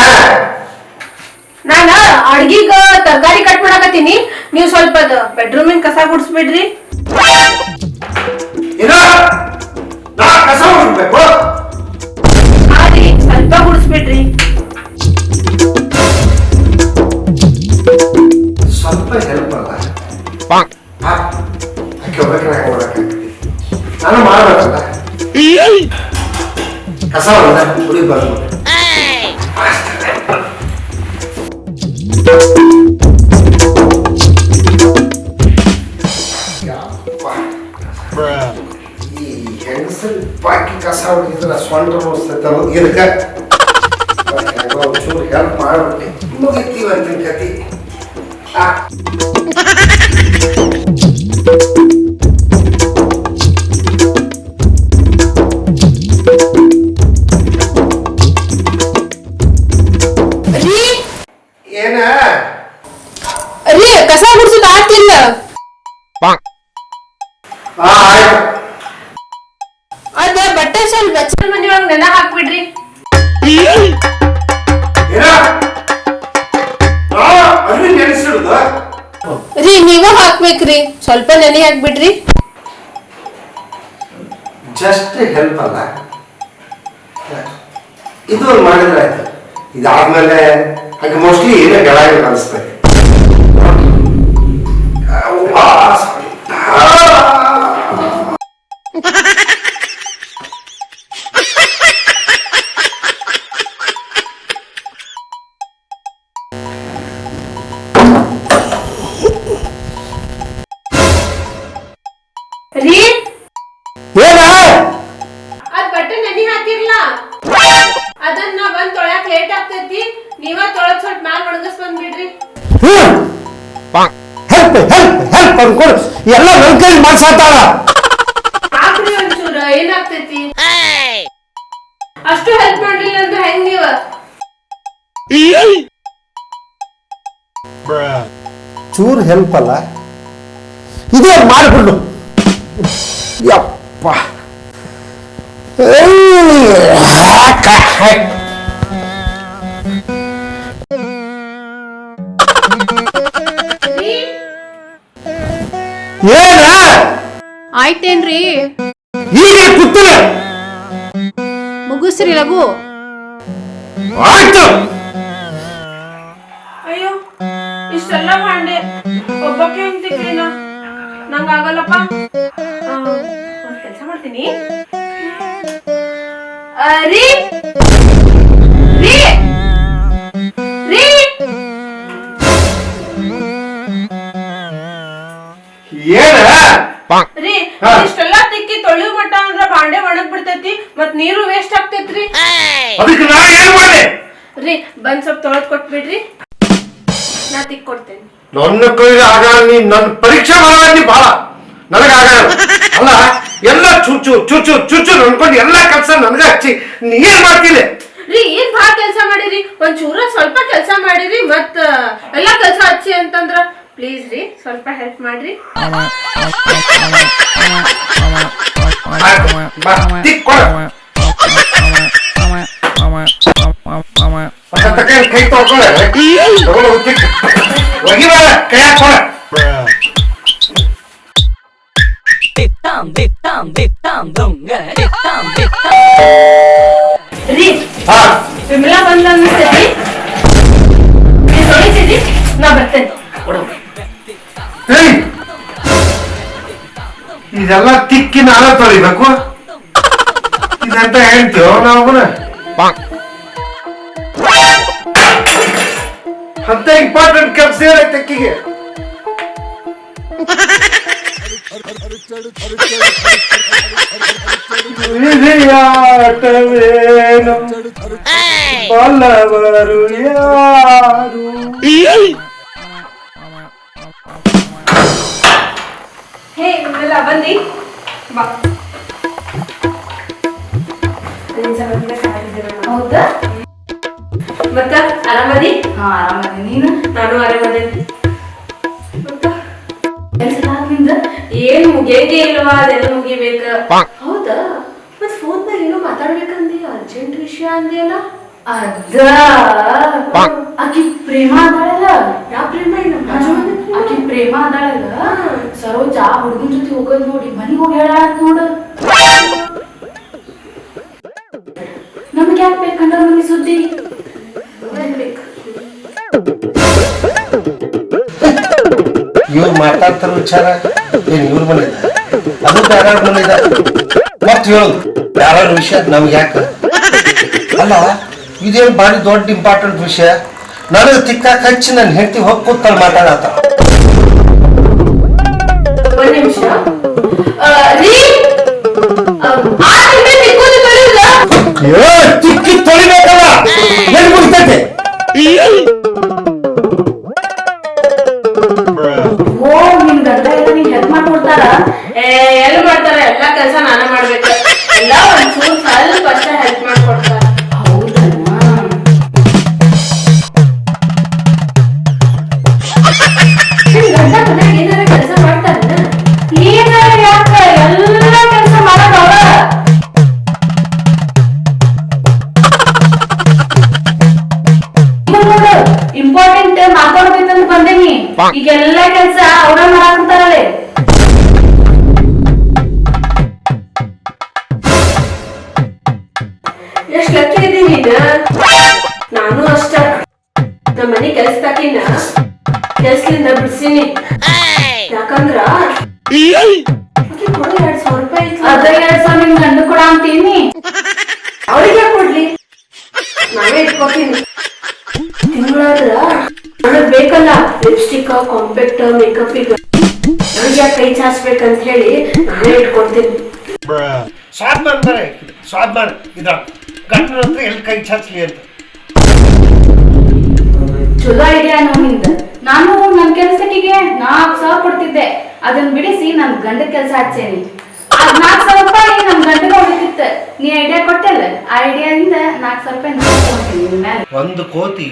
ನಾನ ಅಡ್ಗಿಗ ತರಕಾರಿ ಕಟ್ ಮಾಡಕತ್ತೀನಿ. ನೀವು ಸ್ವಲ್ಪ ಬೆಡ್ರೂಮಿನ ಕಸ ಗುಡಿಸ್ಬಿಡ್ರಿ. ಏನೋ ನಾ ಕಸ ಹುಡುಕ್ಬೇಕು. ರೀ ಸ್ವಲ್ಪ ಗುಡಿಸ್ಬಿಡ್ರಿ. ಸ್ವಲ್ಪ ಹೆಲ್ಪ್ ಅಲ್ಲ ನಾನು ಮಾಡ್ಬೇಕಲ್ಲ ಕಸ ಹುಡುಗಿ ಬರ್ಬೋದು. ಈ ಹೆಂಗಸರು ಬಾಕಿ ಕಸ ಹೊಡಿದ್ರೆ ಸ್ವಂತ ನೋಡ್ತೈತಲ್ಲ ಇದಕ್ಕೆ ಒಂಚೂರು ಹೆಲ್ಪ್ ಮಾಡ್ಬಿಟ್ಟೆ ಮುಗಿತೀವಿ ಅಂತಿನ ಕತಿ. ಏನ ರೀ ಕಸ ಗುಡಿಸೋದು ಆಗ್ತಿಲ್ಲ. ಅದ ಬಟ್ಟೆ ಸ್ವಲ್ಪ ಬೆಚ್ಚಲ ಮನೆಯೊಳಗೆ ನೆನ ಹಾಕ್ಬಿಡ್ರಿ. ರೀ ನೀವ ಹಾಕ್ಬೇಕ್ರಿ, ಸ್ವಲ್ಪ ನೆನೆ ಹಾಕ್ಬಿಡ್ರಿ. ಜಸ್ಟ್ ಹೆಲ್ಪ್ ಅಲ್ಲ ಇದು ಮಾಡಿದ್ರೆ ಆಯ್ತು. ಇದಾದ್ಮೇಲೆ ಹಾಗೆ ಮೋಸ್ಟ್ಲಿ ಏನೋ ಗೆಳಾಗಿ ಅನಿಸ್ತದೆ. ರೀ ಏನ ಅದ್ ಬಟ್ಟೆ ನೆನೆ ಹಾಕಿರ್ಲ, ಅದನ್ನ ಬಂದ್ ತೊಳ್ಯಾಕ ಲೇಟ್ ಆಗ್ತೈತಿ. ನೀವ ತೊಳದ್ ಸ್ವಲ್ಪ ಮ್ಯಾಲ ಒಣಗಸ್ ಬಂದ್ಬಿಡ್ರಿ. ಹೆಲ್ಪ್ ಹೆಲ್ಪ್ ಹೆಲ್ಪ್ ಅನ್ಕೊಂಡು ಎಲ್ಲ ನನ್ನ ಕೈ ಮಾಡ್ಸಾತಾಳ. ಹಾಕ್ರಿ ಒಂಚೂರ ಏನಾಗ್ತೈತಿ. ಅಷ್ಟು ಹೆಲ್ಪ್ ಮಾಡ್ಲಿಲ್ಲ ಅಂದ್ರೆ ಹೆಂಗ್ ನೀವ? ಚೂರು ಹೆಲ್ಪ್ ಅಲ್ಲ ಇದು ಮಾಡಿಬಿಡು. ಯಪ್ಪ ಏನ ಆಯ್ತೇನ್ರಿ? ಈಗ ಕೂತು ಮುಗಿಸ್ರಿ ಲಘು. ಆಯ್ತು. ಅಯ್ಯೋ ಇಷ್ಟೆಲ್ಲ ಮಾಡಿ ಒಬ್ಬಕ್ಕೆ ಹೆಂಗ್ ತಿಕ್ಲಿನ ನಂಗ ಆಗಲ್ಲಪ್ಪ. ಒಂದ್ ಕೆಲ್ಸ ಮಾಡ್ತೀನಿ. ರೀ ರೀ ರೀ ಏನ ರೀ ಇಷ್ಟೆಲ್ಲ ತಿಕ್ಕಿ ತೊಳಿಯೋ ಮಟ್ಟ ಅಂದ್ರ ಬಾಂಡೆ ಒಣಗ್ ಬಿಡ್ತೈತಿ, ಮತ್ ನೀರು ವೇಸ್ಟ್ ಆಗ್ತೈತ್ರಿ. ಅದಕ್ಕೆ ನಾ ಏನ್ ಮಾಡಿ ರೀ ಬಂದ್ ಸ್ವಲ್ಪ ತೊಳೆದ್ ಕೊಟ್ಬಿಡ್ರಿ, ನಾ ತಿಕ್ ಕೊಡ್ತೇನೆ. ನನ್ನ ಕೈಲಿ ಆಗ ನನ್ನ ಪರೀಕ್ಷೆ ಮಾಡಲಿ ಬಹಳ ನನಗಾಗಲ್ಲ. ಅಲ್ಲ ಎಲ್ಲ ಚುಚ್ಚು ಚುಚ್ಚು ಚುಚ್ಚು ಅನ್ಕೊಂಡು ಎಲ್ಲ ಕೆಲಸ ನನಗ ಹಚ್ಚಿ ನೀ ಏನ್ ಮಾಡ್ತಿಲ್ಲ? ರೀ ಏನ್ ಭಾಳ ಕೆಲ್ಸ ಮಾಡಿರಿ, ಒಂದ್ ಚೂರ ಸ್ವಲ್ಪ ಕೆಲ್ಸ ಮಾಡಿರಿ ಮತ್ತ ಎಲ್ಲಾ ಕೆಲ್ಸ ಹಚ್ಚಿ ಅಂತಂದ್ರ ಪ್ಲೀಸ್ ರೀ ಸ್ವಲ್ಪ ಹೆಲ್ಪ್ ಮಾಡ್ರಿ. ಕೈ ತೊಳ್ಕೊಳ್ಳ ಕೈ ಹಾಕೋಳ ರೀ ಹಾ ವಿಮಲಾ ಬಂದ ಅನ್ಸ್ತೈತಿ ನೀವ್ ಹೊಡಿತೀರಿ ನಾ ಬರ್ತೇನೆ ಏಯ್! ಇದೆಲ್ಲ ತಿಕ್ಕಿ ನಾವೇ ತೊಳಿಬೇಕು ಇದಂತ ಹೇಳ್ತೀವೋ ನಾವು ಅಂತ ಇಂಪಾರ್ಟೆಂಟ್ ಕೆಲಸ ಏನೈತೆ ತೆಕ್ಕಿಗೆ ವಿಧಿಯಾಟವೇನು ಬಲ್ಲವರು ಯಾರು ಹೇ ವಿಮಲಾ ಬಂದಿ ಬಾ ಹೌದಾ ಮತ್ತ ಆರಾಮದಿ ಹಾ ಆರಾಮದಿ ನೀನು ನಾನು ಆರಾಮದೇನಿ ಮತ್ತ ಕೆಲ್ಸ ನಿಂದ ಏನ್ ಮುಗಿಯಂಗೆ ಇಲ್ವಾ ಅದೆಲ್ಲ ಮುಗಿಬೇಕ ಹೌದಾ ಮತ್ ಫೋನ್ದಾಗ ಏನೋ ಮಾತಾಡ್ಬೇಕಂದಿ ಅರ್ಜೆಂಟ್ ವಿಷಯ ಅಂದಿಯಲ್ಲ ಅದ ಆಕಿ ಪ್ರೇಮ ಅದಾಳಲ್ಲ ಯಾವ ಪ್ರೇಮ ಇಲ್ಲ ಆಕಿ ಪ್ರೇಮ ಅದಾಳಲ್ಲ ಸರೋಜಾ ಹುಡುಗನ ಜೊತೆ ಹೋಗೋದ್ ನೋಡಿ ಮನಿಗ್ ಹೋಗಿ ಹೇಳ ನೋಡು ನಮ್ಗೆ ಯಾಕೆ ಬೇಕಂದ್ರ ಮನಿ ಸುದ್ದಿ ಇವ್ರು ಮಾತಾಡ್ತಾರ ವಿಚಾರ ಏನ್ ಇವ್ರ ಮನೆದ ಅದು ಬೇರೆ ಮನೆದ ಮತ್ ಹೇಳುದು ಬೇರೆ ವಿಷಯ ನಮ್ಗೆ ಯಾಕ ಅಲ್ಲ ಇದೇನ್ ಭಾರಿ ದೊಡ್ಡ ಇಂಪಾರ್ಟೆಂಟ್ ವಿಷಯ ನನಗೆ ತಿಕ್ಕಾಕ ಹಚ್ಚಿ ನನ್ನ ಹೆಂಡತಿ ಹೋಗಿ ಕೂತಾಳ ಮಾತಾಡತ್ತ ಒಂದ್ ನಿಮಿಷ ರೀ ಆ ನಿಂಬೆ ತಿಕ್ಕೋದು ತೊಳೆಯುದ ತಿಕ್ಕಿ ತೊಳಿಬೇಕಲ್ಲ ಎಲ್ಲಿ ಮುಗಿತೈತೆ ಓ ನಿನ್ ಗಂಡ ಎಲ್ಲ ನೀನ್ ಹೆಲ್ಪ್ ಮಾಡ್ಕೊಡ್ತಾರ ಎಲ್ಲಿ ಮಾಡ್ತಾರ ಎಲ್ಲಾ ಕೆಲಸ ನಾನೇ ಮಾಡ್ಬೇಕು ಎಲ್ಲ ಒಂಚೂರು ಸ್ವಲ್ಪ ಅಷ್ಟೇ ಹೆಲ್ಪ್ ಮಾಡ್ಕೊಡ್ತಾರ ನಿಮ್ ಗಂಡ ಮನ್ಯಾಗ ಏನಾರ ಕೆಲಸ ಮಾಡ್ತಾರ ಏನಾರ ಯಾಕ ಎಲ್ಲ ಕೆಲಸ ಮಾಡದವ ಇಂಪಾರ್ಟೆಂಟ್ ಮಾತಾಡ್ಬೇಕಂತ ಬಂದೇನಿ ಈಗೆಲ್ಲ ಕೆಲ್ಸ ಅವ್ರ ಮಾಡಾಕಂತಾರಲ್ಲೇ ಎಷ್ಟ್ ಲಕ್ಕಿ ಇದೀನಿ ನಾನು ಅಷ್ಟ ನಮ್ಮ ಮನೆ ಕೆಲ್ಸದಾಕಿನ ಕೆಲ್ಸದಿಂದ ಬಿಡ್ಸೀನಿ ಯಾಕಂದ್ರ ಆಕಿ ಕೊಡೋ 2,000 ರೂಪಾಯಿ ಐತ್ಲ. ಅದ 2,000 ನಿಮ್ ಗಂಡ ಕೊಡ ಅಂತೀನಿ ಅವ್ರಿಗೆ ಕೊಡ್ಲಿ ನಾವೇ ಇಟ್ಕೋತೀನಿ ತಿಂಗಳಾದ್ರ ನನಗ್ ಬೇಕಲ್ಲ ಲಿಪ್ಸ್ಟಿಕ್ ಕಾಂಪ್ಯಾಕ್ಟ್ ಮೇಕಪ್ ಈಗ ನನಗೆ ಯಾಕೆ ಕೈ ಚಾಚ್ಬೇಕಂತ ಹೇಳಿ ನಾನೇ ಇಟ್ಕೊಡ್ತೀನಿ ಸ್ವಾದ್ಮಾನ ಬರ ಸ್ವಾದ್ಮಾನ ಇದ ಗಂಡನ ಹತ್ರ ಎಲ್ಲಿ ಕೈ ಚಾಚ್ಲಿ ಅಂತ ಚಲೋ ಐಡಿಯಾ ನಿಂದ ನಾನು ನನ್ ಕೆಲ್ಸಕ್ಕಿಗೆ 4,000 ಕೊಡ್ತಿದ್ದೆ ಅದನ್ನ ಬಿಡಿಸಿ ನನ್ ಗಂಡ ಕೆಲ್ಸ ಹಚ್ಚೇನಿ 4,000 ರೂಪಾಯಿ ನಮ್ ಗಂಡಗ ಹೊಡಿತಿತ್ತ ನೀ ಐಡಿಯಾ ಕೊಟ್ಟಲ್ಲ ಆ ಐಡಿಯಾದಿಂದ 4,000 ರೂಪಾಯಿ ನಾನು ತಗೊಂತೀನಿ ನಿನ್ ಮ್ಯಾಲೆ ಒಂದು ಕೋತಿ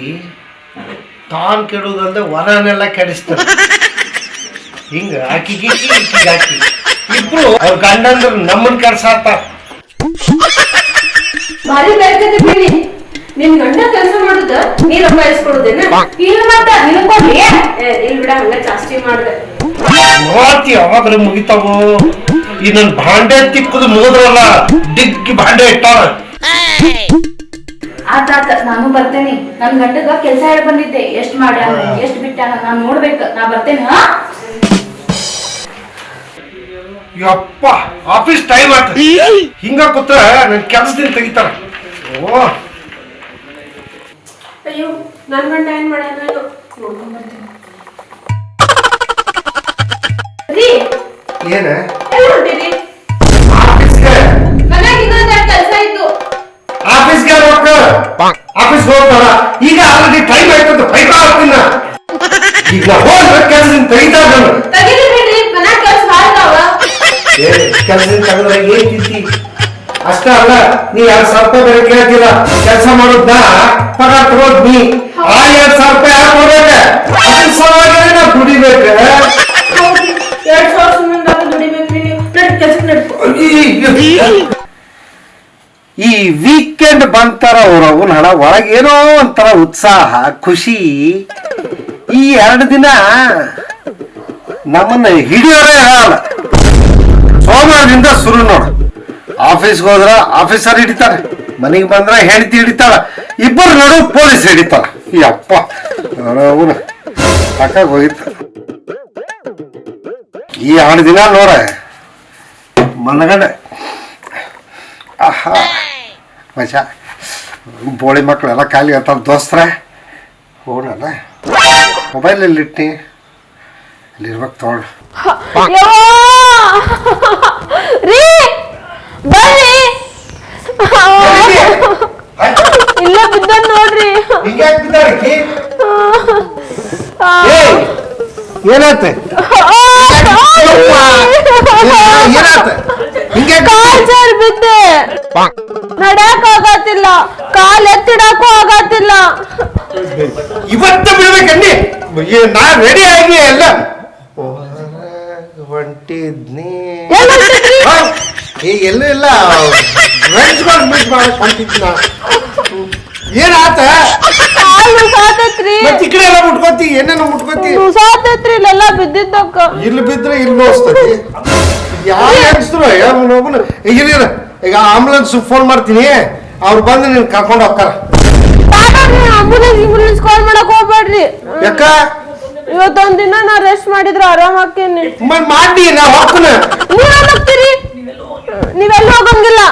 ತಾನ್ ಕೆಡುವುದಂದ್ರೆ ವರನೆಲ್ಲ ಕೆಡಿಸ್ತಾರೆ ಹಿಂಗ ಆಕಿಗೆ ಹಾಕಿ ಇಬ್ರು ಅವ್ರ ಗಂಡಂದ್ರ ನಮ್ಮನ್ ಕೆಡ್ಸಾತಾರ ಭಾರಿ ಬೇಕತೆ ಬಿಡಿ ನಿನ್ ಗಂಡ ಕೆಲಸ ಮಾಡುದ ನೀ ರೊಕ್ಕ ಇಸ್ಕೊಡುದೇನ ಇಲ್ಲ ಮತ್ತ ನಿನಗ್ ಕೊಡ್ಲಿ ಇಲ್ ಬಿಡ ಹಂಗ ಜಾಸ್ತಿ ಮಾಡ್ದೆ ನೋಡ್ತಿ ಅವಾಗ್ರೆ ಮುಗಿತಾವು ಈ ನನ್ ಭಾಂಡೆ ತಿಕ್ಕುದು ಮುಗಿದ್ರಲ್ಲ ಡಿಗ್ಗಿ ಭಾಂಡೆ ಇಟ್ಟಾರ ಆತಾತ ನಾನು ಬರ್ತೇನಿ ನನ್ ಗಂಡಗ ಕೆಲ್ಸ ಹೇಳಿ ಬಂದಿದ್ದೆ ಎಷ್ಟ್ ಮಾಡ್ಯಾನ ಎಷ್ಟ್ ಬಿಟ್ಟಾನ ನಾನ್ ನೋಡ್ಬೇಕು ನಾ ಬರ್ತೇನೆ ಹಾ ಯಪ್ಪ ಆಫೀಸ್ ಟೈಮ್ ಆತ ಹಿಂಗ ಕೂತ್ರ ನನ್ ಕೆಲ್ಸದಿಂದ ತೆಗಿತಾರ ಓ ಅಯ್ಯೋ ನನ್ ಗಂಡ ಏನ್ ಮಾಡ್ಯಾನ ನೋಡ್ಕೊಂಡ್ ಬರ್ತೀನಿ ರೀ ಏನ ಎಲ್ಲಿ ಹೊಂಟಿರಿ ಆಫೀಸ್ಗೆ ಮನ್ಯಾಗ ಇನ್ನೊಂದ್ ಕೆಲಸ ಇತ್ತು ಆಫೀಸ್ಗೆ ಆಫೀಸ್ಗೆ ಹೋಗ್ತಾರ ಈಗ ಆಲ್ರೆಡಿ ಟೈಮ್ ಆಯ್ತಂತ ಬೈಕ ಆಗ್ತೀನ ಈಗ ನಾ ಹೋಗ್ಬೇಕು ಕೆಲ್ಸದಿಂದ ತೆಗಿತಾ ನಾನು ತಗಿಲಿ ಬಿಡ್ರಿ ಮನ್ಯಾಗ ಕೆಲಸ ಮಾಡ್ತಾವ ಕೆಲ್ಸದಿಂದ ತೆಗೆದ್ರೆ ಏನ್ ತಿಂತಿ ಅಷ್ಟ ಅಲ್ಲ ನೀ 2,000 ರೂಪಾಯಿ ಬೇರೆ ಕೇಳ್ತಿಲ್ಲ ಕೆಲಸ ಮಾಡೋದ್ನ ಪಗಾರ ತಗೋದ್ ನೀ ಆ 2,000 ರೂಪಾಯಿ ಯಾಕೆ ಕೊಡ್ಬೇಕ ಅದ್ರ ಸಲುವಾಗಿ ನಾ ದುಡಿಬೇಕ 2,000 ಸುಮ್ಮನೆ ದುಡಿಬೇಕ್ರಿ ನೀವು ಕೆಲ್ಸಕ್ಕೆ ನಡ್ಕೊ ಈ ವೀಕೆಂಡ್ ಬಂತಾರ ಅವ್ರವನ ಹಣ ಒಳಗೇನೋ ಒಂಥರ ಉತ್ಸಾಹ ಖುಷಿ ಈ 2 ದಿನ ನಮ್ಮನ್ನ ಹಿಡಿಯೋರೇ ಹೇಳಲ್ಲ ಸೋಮವಾರದಿಂದ ಶುರು ನೋಡು ಆಫೀಸ್ಗೆ ಹೋದ್ರ ಆಫೀಸರ್ ಹಿಡಿತಾರೆ, ಮನೆಗೆ ಬಂದ್ರ ಹೆಂಡತಿ ಹಿಡಿತಾಳ, ಇಬ್ಬರು ನಡು ಪೊಲೀಸ್ ಹಿಡಿತಾಳ. ಈ ಅಪ್ಪ ಅವನು ಸಾಕಾಗಿ ಹೋಗಿತ್ತು. ಈ 2 ದಿನ ನೋಡ ಮನಗಂಡೆ ಮಚ ಬೋಳಿ ಮಕ್ಕಳೆಲ್ಲ ಖಾಲಿ ಆಗ್ತಾವ ದೋಸ್ತ್ರ. ಹೋಗಲ್ಲ ಮೊಬೈಲ್ ಎಲ್ಲಿಟ್ಟಿ ಅಲ್ಲಿರ್ಬೇಕು ತಗೊಳ್ಳಿ. ರೀ ಬರ್ರಿ, ಇಲ್ಲ ಬಿದ್ದ ನೋಡ್ರಿ. ಏನಾತ ಕಾಲ್ ಜಾರ್ ಬಿದ್ದೆ, ನಡ್ಯಾಕ ಆಗತ್ತಿಲ್ಲ, ಕಾಲ್ ಎತ್ತಿಡಕ್ಕೂ ಆಗತ್ತಿಲ್ಲ. ಇವತ್ತ ಬಿಡ್ಬೇಕನ್ನಿ, ನಾ ರೆಡಿ ಆಗಿ ಎಲ್ಲ ಹೊಂಟಿದ್ನಿ. ಎಲ್ಲೂ ಇಲ್ಲ, ಮೀಟ್ ಮಾಡಕ್ ಹೊಂಟಿದ್ನ. ಏನಾತ ಸಾತತ್ರಿ, ಈ ಕಡೆ ಎಲ್ಲ ಮುಟ್ಕೋತಿ, ಏನೇನೋ ಮುಟ್ಕೋತಿ. ಸಾತತ್ರಿ, ಇಲ್ಲೆಲ್ಲ ಬಿದ್ದಿದ್ದಕ್ಕ. ಇಲ್ಲಿ ಬಿದ್ರೆ ಇಲ್ಲಿ ನೋಸ್ತತಿ. ಯಾರು ಅನ್ಸಿದ್ರು ಒಬ್ಬನು ಈಗ ಆಂಬುಲೆನ್ಸ್ ಫೋನ್ ಮಾಡ್ತೀನಿ, ಅವ್ರು ಬಂದು ನೀನ್ ಕರ್ಕೊಂಡು ಹೋಗ್ತಾರ. ಆಂಬುಲೆನ್ಸ್ ಕಾಲ್ ಮಾಡಕ್ ಹೋಗ್ಬೇಡ್ರಿ. ಯಾಕ ಇವತ್ತೊಂದ್ ದಿನ ನಾ ರೆಸ್ಟ್ ಮಾಡಿದ್ರ ಆರಾಮ್ ಹಾಕೇನಿ. ಮಾಡಿ ನಾ ಹೋಗ್ತಾನ. ನೀವ್ ಹೋಗ್ತೀರಿ, ನೀವೆಲ್ಲ ಹೋಗಂಗಿಲ್ಲ.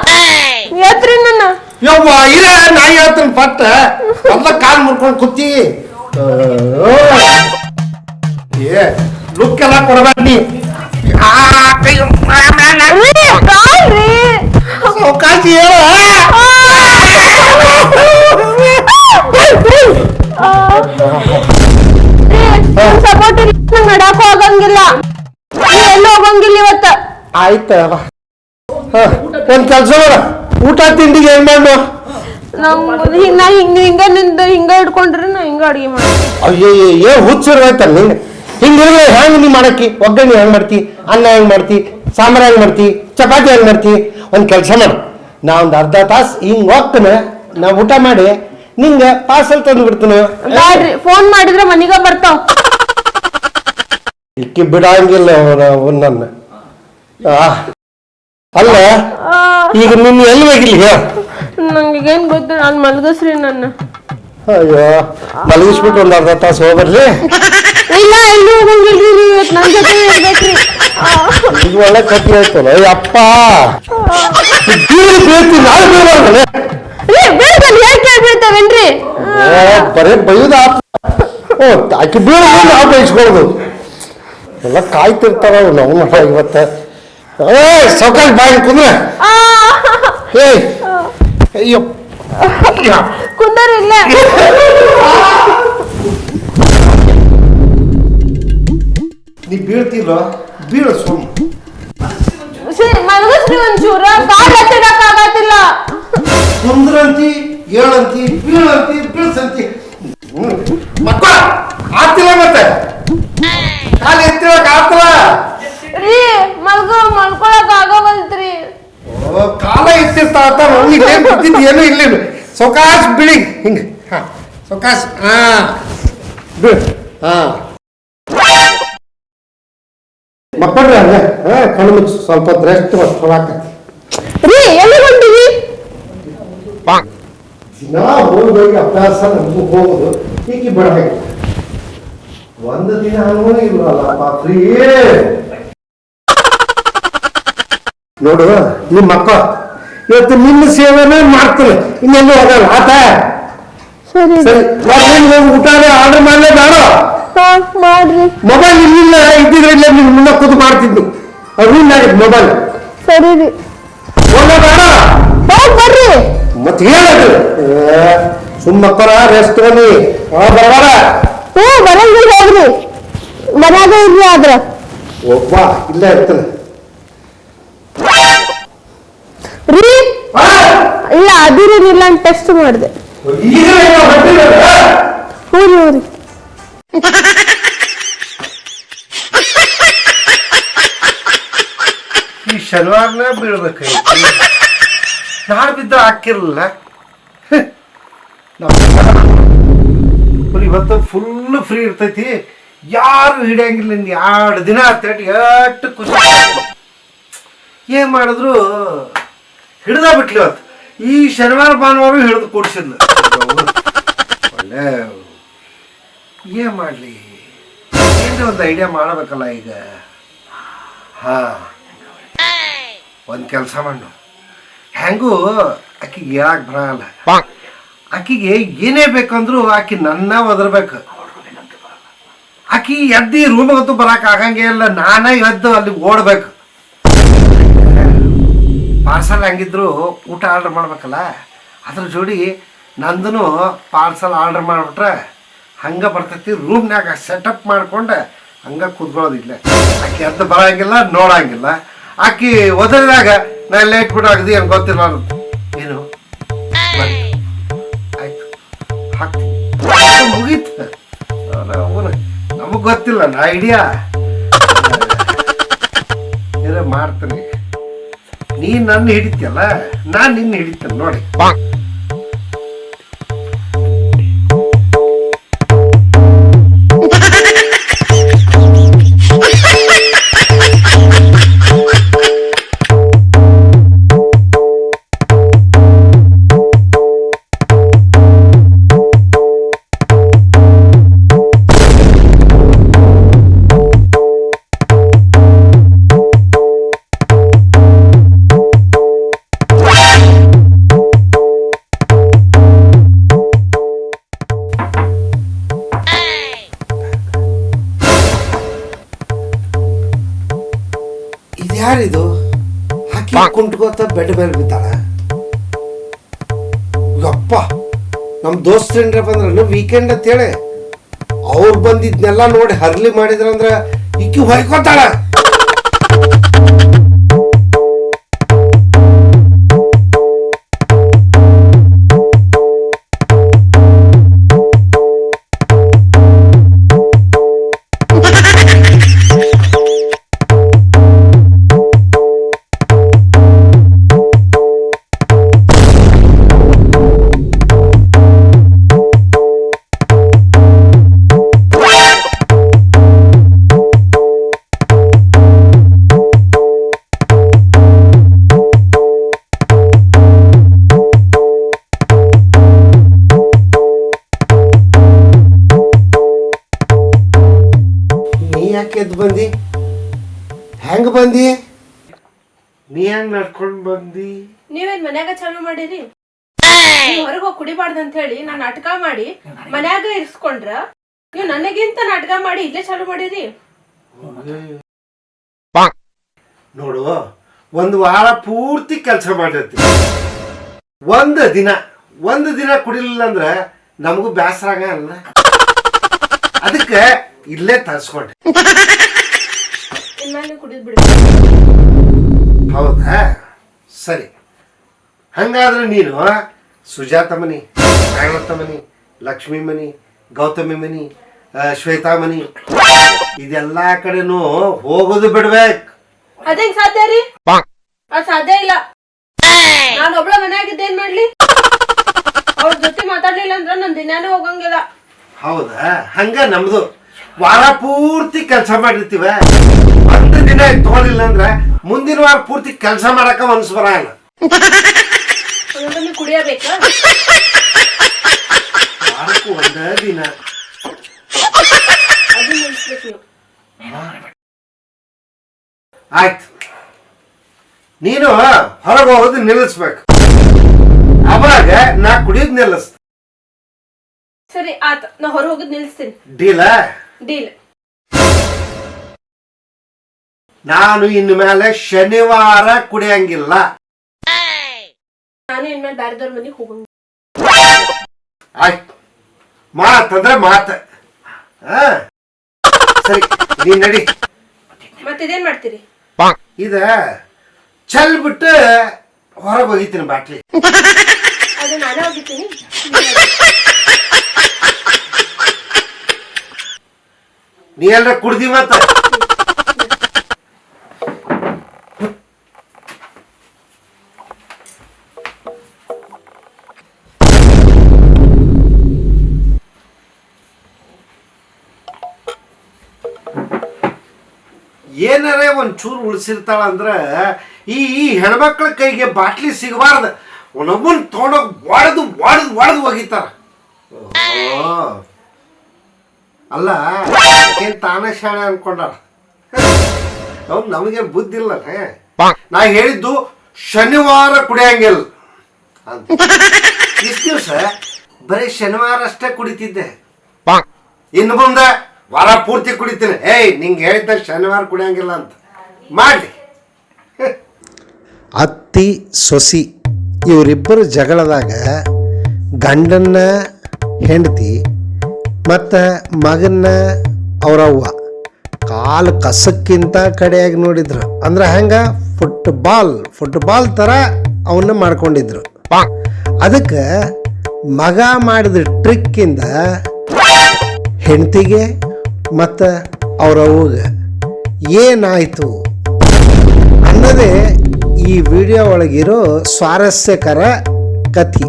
ಎತ್ರಿ ನನ್ನ ಯವ್ವ ಇರ, ನಾ ಹೇಳ್ತೀನಿ ಪಟ್ಟ ಎಲ್ಲ ಕಾಲ್ ಮುರ್ಕೊಂಡು ಕೂತಿ. ಏ ಲುಕ್ ಎಲ್ಲ ಕೊಡಬೇಡಿ. ಕಾಲ್ರಿ ಅವಕಾಶ ಹೇಳ. ಸಪೋರ್ಟ್ ನಡಾಕು ಆಗಂಗಿಲ್ಲ, ಎಲ್ಲೂ ಹೋಗಂಗಿಲ್ಲ ಇವತ್ತ. ಆಯ್ತ ಒಂದ್ ಕೆಲ್ಸ ಮಾಡ, ಊಟ ತಿಂಡಿಗೆ ಏನ್ ಮಾಡು. ನಾ ಹಿಂಗ ನಿಂದ ಹಿಂಗ ಹಿಡ್ಕೊಂಡ್ರಿ ನಾ ಹಿಂಗ ಅಡಿಗೆ ಮಾಡಿ. ಅಯ್ಯೋ ಏನ್ ಹುಚ್ಚಿರ್ಬೇಕಲ್ಲ ನಿಂಗೆ. ಹಿಂಗಿರ್ಲಿ ಹೆಂಗ್ ನೀ ಮಾಡಕ್ಕಿ, ಒಗ್ಗರಣೆ ಹೆಂಗ್ ಮಾಡ್ತಿ, ಅನ್ನ ಹೆಂಗ್ ಮಾಡ್ತಿ, ಸಾಂಬಾರ್ ಹೆಂಗ್ ಮಾಡ್ತಿ, ಚಪಾತಿ ಹೆಂಗ್ ಮಾಡ್ತಿ. ಒಂದ್ ಕೆಲ್ಸ ಮಾಡು, ನಾ ಒಂದ್ ಅರ್ಧ ತಾಸು ಹಿಂಗ್ ಹೋಗ್ತಾನೆ, ನಾ ಊಟ ಮಾಡಿ ನಿಂಗೆ ಪಾರ್ಸಲ್ ತಂದು ಬಿಡ್ತೀನಿ. ಬ್ಯಾಡ್ರಿ, ಫೋನ್ ಮಾಡಿದ್ರೆ ಮನಿಗ ಬರ್ತಾವ. ಇಕ್ಕಿ ಬಿಡಂಗಿಲ್ಲ ನನ್ನ. ಅಲ್ಲ ಈಗ ನಿನ್ನ ಎಲ್ಲಿ ಹೋಗಿಲ್ಲ ಹೇಳ. ನಂಗೇನ್ ಗೊತ್ತು, ನಾನ್ ಮಲ್ಗಸ್ರಿ ನನ್ನ. ಅಯ್ಯೋ ಮಲಗಿಸ್ಬಿಟ್ಟು ಒಂದ್ ಅರ್ಧ ತಾಸು ಹೋಗ್ಬರ್ರಿ. ಇಲ್ಲ ಎಲ್ಲಿ ಹೋಗಂಗಿಲ್ರಿ, ನೀವ್ ಇವತ್ತು ನನ್ ಜೊತೆ ಇರ್ಬೇಕ್ರಿ. ಈಗ ಒಳ್ಳೆ ಕತ್ತಿ ಆಯ್ತಲ್ಲ. ಅಪ್ಪ ಬೀಳ್ತಿ, ನಾಳೆ ಬೀಳ್ಬಾರ್ದಲ್ಲ. ಬೀಳ್ತಾವೇನ್ರಿ? ಬರೀ ಬೈದ ಆಕಿ ಬೀಳ ನಾವು ಬಯಸ್ಕೊಳ್ದು ಎಲ್ಲ ಕಾಯ್ತಿರ್ತಾರ ನಾವು. ಇವತ್ತ ಸೌಕಾಶ ಬಾಯಿ ಕುಂದ್ರೆ ಅಯ್ಯೋ ಕುಂದರಿಲ್ಲ. ನೀ ಬೀಳ್ತಿಲ್ಲ, ಬೀಳ ಸುಮ್ಮ ಮಲಗಿಸ್ರಿ ಒಂಚೂರ, ಕಾಲ್ ಎತ್ತಿಡಕ್ ಆಗತ್ತಿಲ್ಲ. ಕುಂದ್ರಂತಿ, ಏಳಂತಿ, ಬೀಳಂತಿ, ಬೀಳ್ಸಂತಿ. ಮಕ್ಕ ಆಗ್ತಿಲ್ಲ, ಮತ್ತೆ ಕಾಲು ಎತ್ತಿರಕ್ ಆಗ್ತಲ್ಲ ರೀ. ಮಲ್ಕೊಳಕ್ ಆಗವಲ್ತ್ರಿ. ಕಾಲ ಎತ್ತಿರ್ತಾವ ಏನ್ ಗೊತ್ತಿದ್ದು ಏನು ಇಲ್ಲ. ಸೌಕಾಶ ಬಿಳಿ ಹಿಂಗ ಸೌಕಾಶ. ಮಕ್ಕಳ್ರಿ ಹಂಗ ಕಣ್ಣು ಮುಚ್ಚಿ ಸ್ವಲ್ಪ ರೆಸ್ಟ್ ಹೊರಾಕತಿ. ರೀ ಎಲ್ಲಿ ಹೊಂಟಿವಿ? ದಿನ ಹೋಗಿ ಅಭ್ಯಾಸ ನಮಗೂ ಹೋಗುದು, ಈಕಿ ಬಿಡಬೇಕು. ಒಂದು ದಿನ ಹಂಗೂ ಇಲ್ವಲ್ಲಪ್ಪ ಫ್ರೀ. ನೋಡು ನಿಮ್ಮ ಅಕ್ಕ ಇವತ್ತು ನಿನ್ನ ಸೇವೆನೇ ಮಾಡ್ತಾನೆ, ಇನ್ನೆಲ್ಲೂ ಹೋಗಲ್ಲ ಆತ. ಸರಿ ಊಟ ಆರ್ಡರ್ ಮಾಡಲೇ ಬೇಡ, ಮಾಡ್ರಿ. ಮೊಬೈಲ್ ಇಲ್ಲ ಇದ್ದಿದ್ರೆ ಇಲ್ಲ ನಿನ್ ಮುಂದೆ ಕೂತು ಮಾಡ್ತಿದ್ನಿ. ರೂಮ್ ಆಗಿತ್ತು ಮೊಬೈಲ್. ಸರಿ ರೀ, ಬೇಡ ಹೋಗ್ ಬರ್ರಿ. ಮತ್ತೆ ಹೇಳದು ಸುಮ್ಮಕ್ಕರ ರೆಸ್ಟ್ ತಗೊಂಡಿ ಬರಬೇಡ. ಬರಂಗಿಲ್ಲ, ಹೋಗ್ರಿ. ಮನ್ಯಾಗ ಇರ್ರಿ. ಆದ್ರ ಒಬ್ಬ ಇಲ್ಲ ಇರ್ತಾನೆ ರೀ. ಇಲ್ಲ ಅದಿರೇನಿಲ್ಲ ಅಂತ ಟೆಸ್ಟ್ ಮಾಡಿದೆ. ಹೂರಿ ಈ ಶನಿವಾರನ ಬೀಳ್ಬೇಕಾಯ್ತು, ನಾಳೆ ಬಿದ್ದರೆ ಹಾಕಿರಲಿಲ್ಲ. ಇವತ್ತು ಫುಲ್ ಫ್ರೀ ಇರ್ತೈತಿ, ಯಾರು ಹಿಡಿಯಂಗಿಲ್ಲ. 2 ದಿನ ಆತೇಟ್ ಎಷ್ಟು ಖುಷಿ. ಏನ್ ಮಾಡಿದ್ರು ಹಿಡ್ದ ಬಿಟ್ಲಿ ಅವತ್ತು ಈ ಶನಿವಾರ ಭಾನುವಾರ ಹಿಡಿದು ಕೊಡ್ಸಿದ್ಲು ಒಳ್ಳೆ ಏನ್ ಮಾಡ್ಲಿ ಏನ್ರಿ ಒಂದು ಐಡಿಯಾ ಮಾಡಬೇಕಲ್ಲ ಈಗ. ಹಾ ಒಂದು ಕೆಲಸ ಮಾಡು, ಹೆಂಗೂ ಆಕಿಗೆ ಹೇಳಕ್ ಬರಲ್ಲ, ಆಕಿಗೆ ಏನೇ ಬೇಕಂದ್ರು ಆಕಿ ನನ್ನ ಒದರ್ಬೇಕು. ಆಕಿ ಎದ್ದಿ ರೂಮ್ಗಂತೂ ಬರಕ್ ಆಗಂಗೆ ಇಲ್ಲ, ನಾನೇ ಎದ್ದು ಅಲ್ಲಿ ಓಡ್ಬೇಕು. ಪಾರ್ಸಲ್ ಹೆಂಗಿದ್ರು ಊಟ ಆರ್ಡ್ರ್ ಮಾಡ್ಬೇಕಲ್ಲ, ಅದ್ರ ಜೋಡಿ ನಂದೂ ಪಾರ್ಸಲ್ ಆರ್ಡ್ರ್ ಮಾಡಿಬಿಟ್ರೆ ಹಂಗೆ ಬರ್ತೈತಿ. ರೂಮ್ನಾಗ ಸೆಟಪ್ ಮಾಡ್ಕೊಂಡು ಹಂಗೆ ಕೂತ್ಕೊಳ್ಳೋದಿಲ್ಲ. ಆಕಿ ಎದ್ದು ಬರೋಂಗಿಲ್ಲ, ನೋಡಂಗಿಲ್ಲ. ಆಕಿ ಒದರಿದಾಗ ನಾ ಎಲ್ಲ ಇಟ್ಬಿಟ್ಟು ಆಗದಿ ಏನು ಗೊತ್ತಿಲ್ಲ ಅನ್ನೋದು. ಏನು ಆಯ್ತು ಹಾಕ್ತೀನಿ, ಮುಗೀತು. ನಮಗೆ ಗೊತ್ತಿಲ್ಲ ನಾ ಐಡಿಯಾ ಏನೋ ಮಾಡ್ತೀನಿ. ನೀ ನನ್ನ ಹಿಡಿತಿಯಲ್ಲ, ನಾನು ನಿನ್ನ ಹಿಡಿತೇನೆ ನೋಡಿ. ಯಾರಿದು ಹಾಕಿ ಕುಂಟ್ಕೋತ ಬೆಡ್ ಮೇಲೆ ಬಿದ್ದಾಳ. ಯಪ್ಪ, ನಮ್ಮ ದೋಸ್ತೇನ್ರ ಬಂದ್ರ ವೀಕೆಂಡ್ ಅಂತೇಳಿ ಅವ್ರು ಬಂದಿದ್ನೆಲ್ಲ ನೋಡಿ ಹರ್ಲಿ ಮಾಡಿದ್ರಂದ್ರ ಈಕಿ ಹೊಯ್ಕೋತಾಳ. ಎದ್ದು ಬಂದಿ? ಹೆಂಗ ಬಂದಿ? ನೀ ಹೆಂಗ್ ನಡ್ಕೊಂಡ್ ಬಂದಿ? ನೀವೇನ್ ಮನ್ಯಾಗ ಚಾಲು ಮಾಡಿರಿ? ಹೊರಗೆ ಹೋಗಿ ಕುಡಿಬಾರ್ದು ಅಂತ ಹೇಳಿ ನಾನು ನಾಟಕ ಮಾಡಿ ಮನ್ಯಾಗ ಇರಿಸ್ಕೊಂಡ್ರ, ನೀವು ನನಗಿಂತ ನಾಟಕ ಮಾಡಿ ಇಲ್ಲೇ ಚಾಲು ಮಾಡಿರಿ. ನೋಡು, ಒಂದು ವಾರ ಪೂರ್ತಿ ಕೆಲಸ ಮಾಡಿರ್ತೀವಿ, ಒಂದು ದಿನ ಕುಡಿಲಿಲ್ಲ ಅಂದ್ರೆ ನಮಗೂ ಬೇಸರ ಆಗಲ್ಲ. ಅದಕ್ಕೆ ಇಲ್ಲೇ ತರಿಸ್ಕೊಂಡೆ. ಇನ್ಮೇಲೆ ಕುಡಿದ್ ಬಿಡಿ. ಹೌದಾ? ಸರಿ, ಹಂಗಾದ್ರೆ ನೀನು ಸುಜಾತ ಮನಿ, ನಾಗಲತ್ತ ಮನಿ, ಲಕ್ಷ್ಮಿ ಮನಿ, ಗೌತಮಿ ಮನಿ, ಶ್ವೇತಾ ಮನಿ ಇದೆಲ್ಲ ಕಡೆನೂ ಹೋಗೋದು ಬಿಡ್ಬೇಕು. ಅದೇಂಗ್ ಸಾಧ್ಯ ರೀ? ಅದ್ ಸಾಧ್ಯ ಇಲ್ಲ. ನಾನು ಒಬ್ಳ ಮನ್ಯಾಗಿದ್ದೇನ್ ಮಾಡ್ಲಿ? ಅವ್ರ ಜೊತೆ ಮಾತಾಡ್ಲಿಲ್ಲ ಅಂದ್ರ ನನ್ ದಿನಾನೇ ಹೋಗಂಗಿಲ್ಲ. ಹೌದಾ? ಹಂಗ ನಮ್ದು ವಾರ ಪೂರ್ತಿ ಕೆಲಸ ಮಾಡಿರ್ತೀವ, ಒಂದು ದಿನ ತಗೊಳಿಲ್ಲ ಅಂದ್ರೆ ಮುಂದಿನ ವಾರ ಪೂರ್ತಿ ಕೆಲಸ ಮಾಡಕ ಮನ್ಸು ಬರಲ್ಲ. ಕುಡಿಯಬೇಕಾ? ವಾರಕ್ಕೂ ಒಂದ ದಿನ ಅದು ನಿಲ್ಸ್ಬೇಕು ನೀವು. ಆಯ್ತು, ನೀನು ಹೊರಗೆ ಹೋಗೋದು ನಿಲ್ಲಿಸ್ಬೇಕು, ಅವಾಗ ನಾ ಕುಡಿಯೋದು ನಿಲ್ಲಿಸ್. ಸರಿ ಆತ, ನಾ ಹೊರ ಹೋಗೋದ್ ನಿಲ್ಸ್ತೀನಿ. ಡೀಲ? ಡೀಲ್. ನಾನು ಇನ್ನು ಮೇಲೆ ಶನಿವಾರ ಕುಡಿಯಂಗಿಲ್ಲ. ನಾನು ಇನ್ಮೇಲೆ ಬ್ಯಾರೆದವ್ರ ಮನೆಗೆ ಹೋಗಂಗಿಲ್ಲ. ಆಯ್ತು, ಮಾತಂದ್ರೆ ಮಾತ. ಸರಿ, ನೀನ್ ನಡಿ. ಮತ್ತಿದೇನ್ ಮಾಡ್ತೀರಿ? ಇದ ಚಲ್ ಬಿಟ್ಟು ಹೊರಗೆ ಹೋಗಿತೀನಿ ಬಾಟ್ಲಿ. ಅದು ನಾನೇ ಹೋಗಿದ್ದೀನಿ. ನೀ ಎಲ್ಲ ಕುಡ್ದಿ ಮತ್ತ. ಏನಾರೇ ಒಂಚೂರು ಉಳಿಸಿರ್ತಾಳ ಅಂದ್ರೆ ಈ ಹೆಣ್ಮಕ್ಳ ಕೈಗೆ ಬಾಟ್ಲಿ ಸಿಗಬಾರ್ದು ಒಬ್ಬನ್ ತೊಗೊಂಡೋಗಿ ಒಡೆದು ಒಗಿತಾರ. ಅಲ್ಲ ಏನ್ ತಾನೇ ಶಾಣೆ ಅನ್ಕೊಂಡಾರ. ಅವ್ನು ನಮಗೆ ಬುದ್ಧಿ ಇಲ್ಲ. ನಾ ಹೇಳಿದ್ದು ಶನಿವಾರ ಕುಡಿಯಂಗಿಲ್ಲ ಅಂತ. ಇಷ್ಟು ದಿವಸ ಬರೀ ಶನಿವಾರ ಅಷ್ಟೇ ಕುಡಿತಿದ್ದೆ, ಇನ್ನು ಮುಂದೆ ವಾರ ಪೂರ್ತಿ ಕುಡಿತೀನಿ. ನಿಂಗೆ ಹೇಳಿದ್ದ ಶನಿವಾರ ಕುಡಿಯಂಗಿಲ್ಲ ಅಂತ ಮಾಡಿ. ಅತ್ತಿ ಸೊಸಿ ಇವರಿಬ್ಬರು ಜಗಳದಾಗ ಗಂಡನ್ನ ಹೆಂಡತಿ ಮತ್ತು ಮಗನ್ನ ಅವರವ್ವ ಕಾಲು ಕಸಕ್ಕಿಂತ ಕಡೆಯಾಗಿ ನೋಡಿದ್ರು. ಅಂದ್ರೆ ಹೆಂಗೆ ಫುಟ್ಬಾಲ್ ಥರ ಅವನ್ನ ಮಾಡ್ಕೊಂಡಿದ್ರು. ಅದಕ್ಕೆ ಮಗ ಮಾಡಿದ ಟ್ರಿಕ್ಕಿಂದ ಹೆಂಡತಿಗೆ ಮತ್ತು ಅವರವ್ವಗೆ ಏನಾಯಿತು ಅನ್ನೋದೇ ಈ ವಿಡಿಯೋ ಒಳಗಿರೋ ಸ್ವಾರಸ್ಯಕರ ಕಥೆ.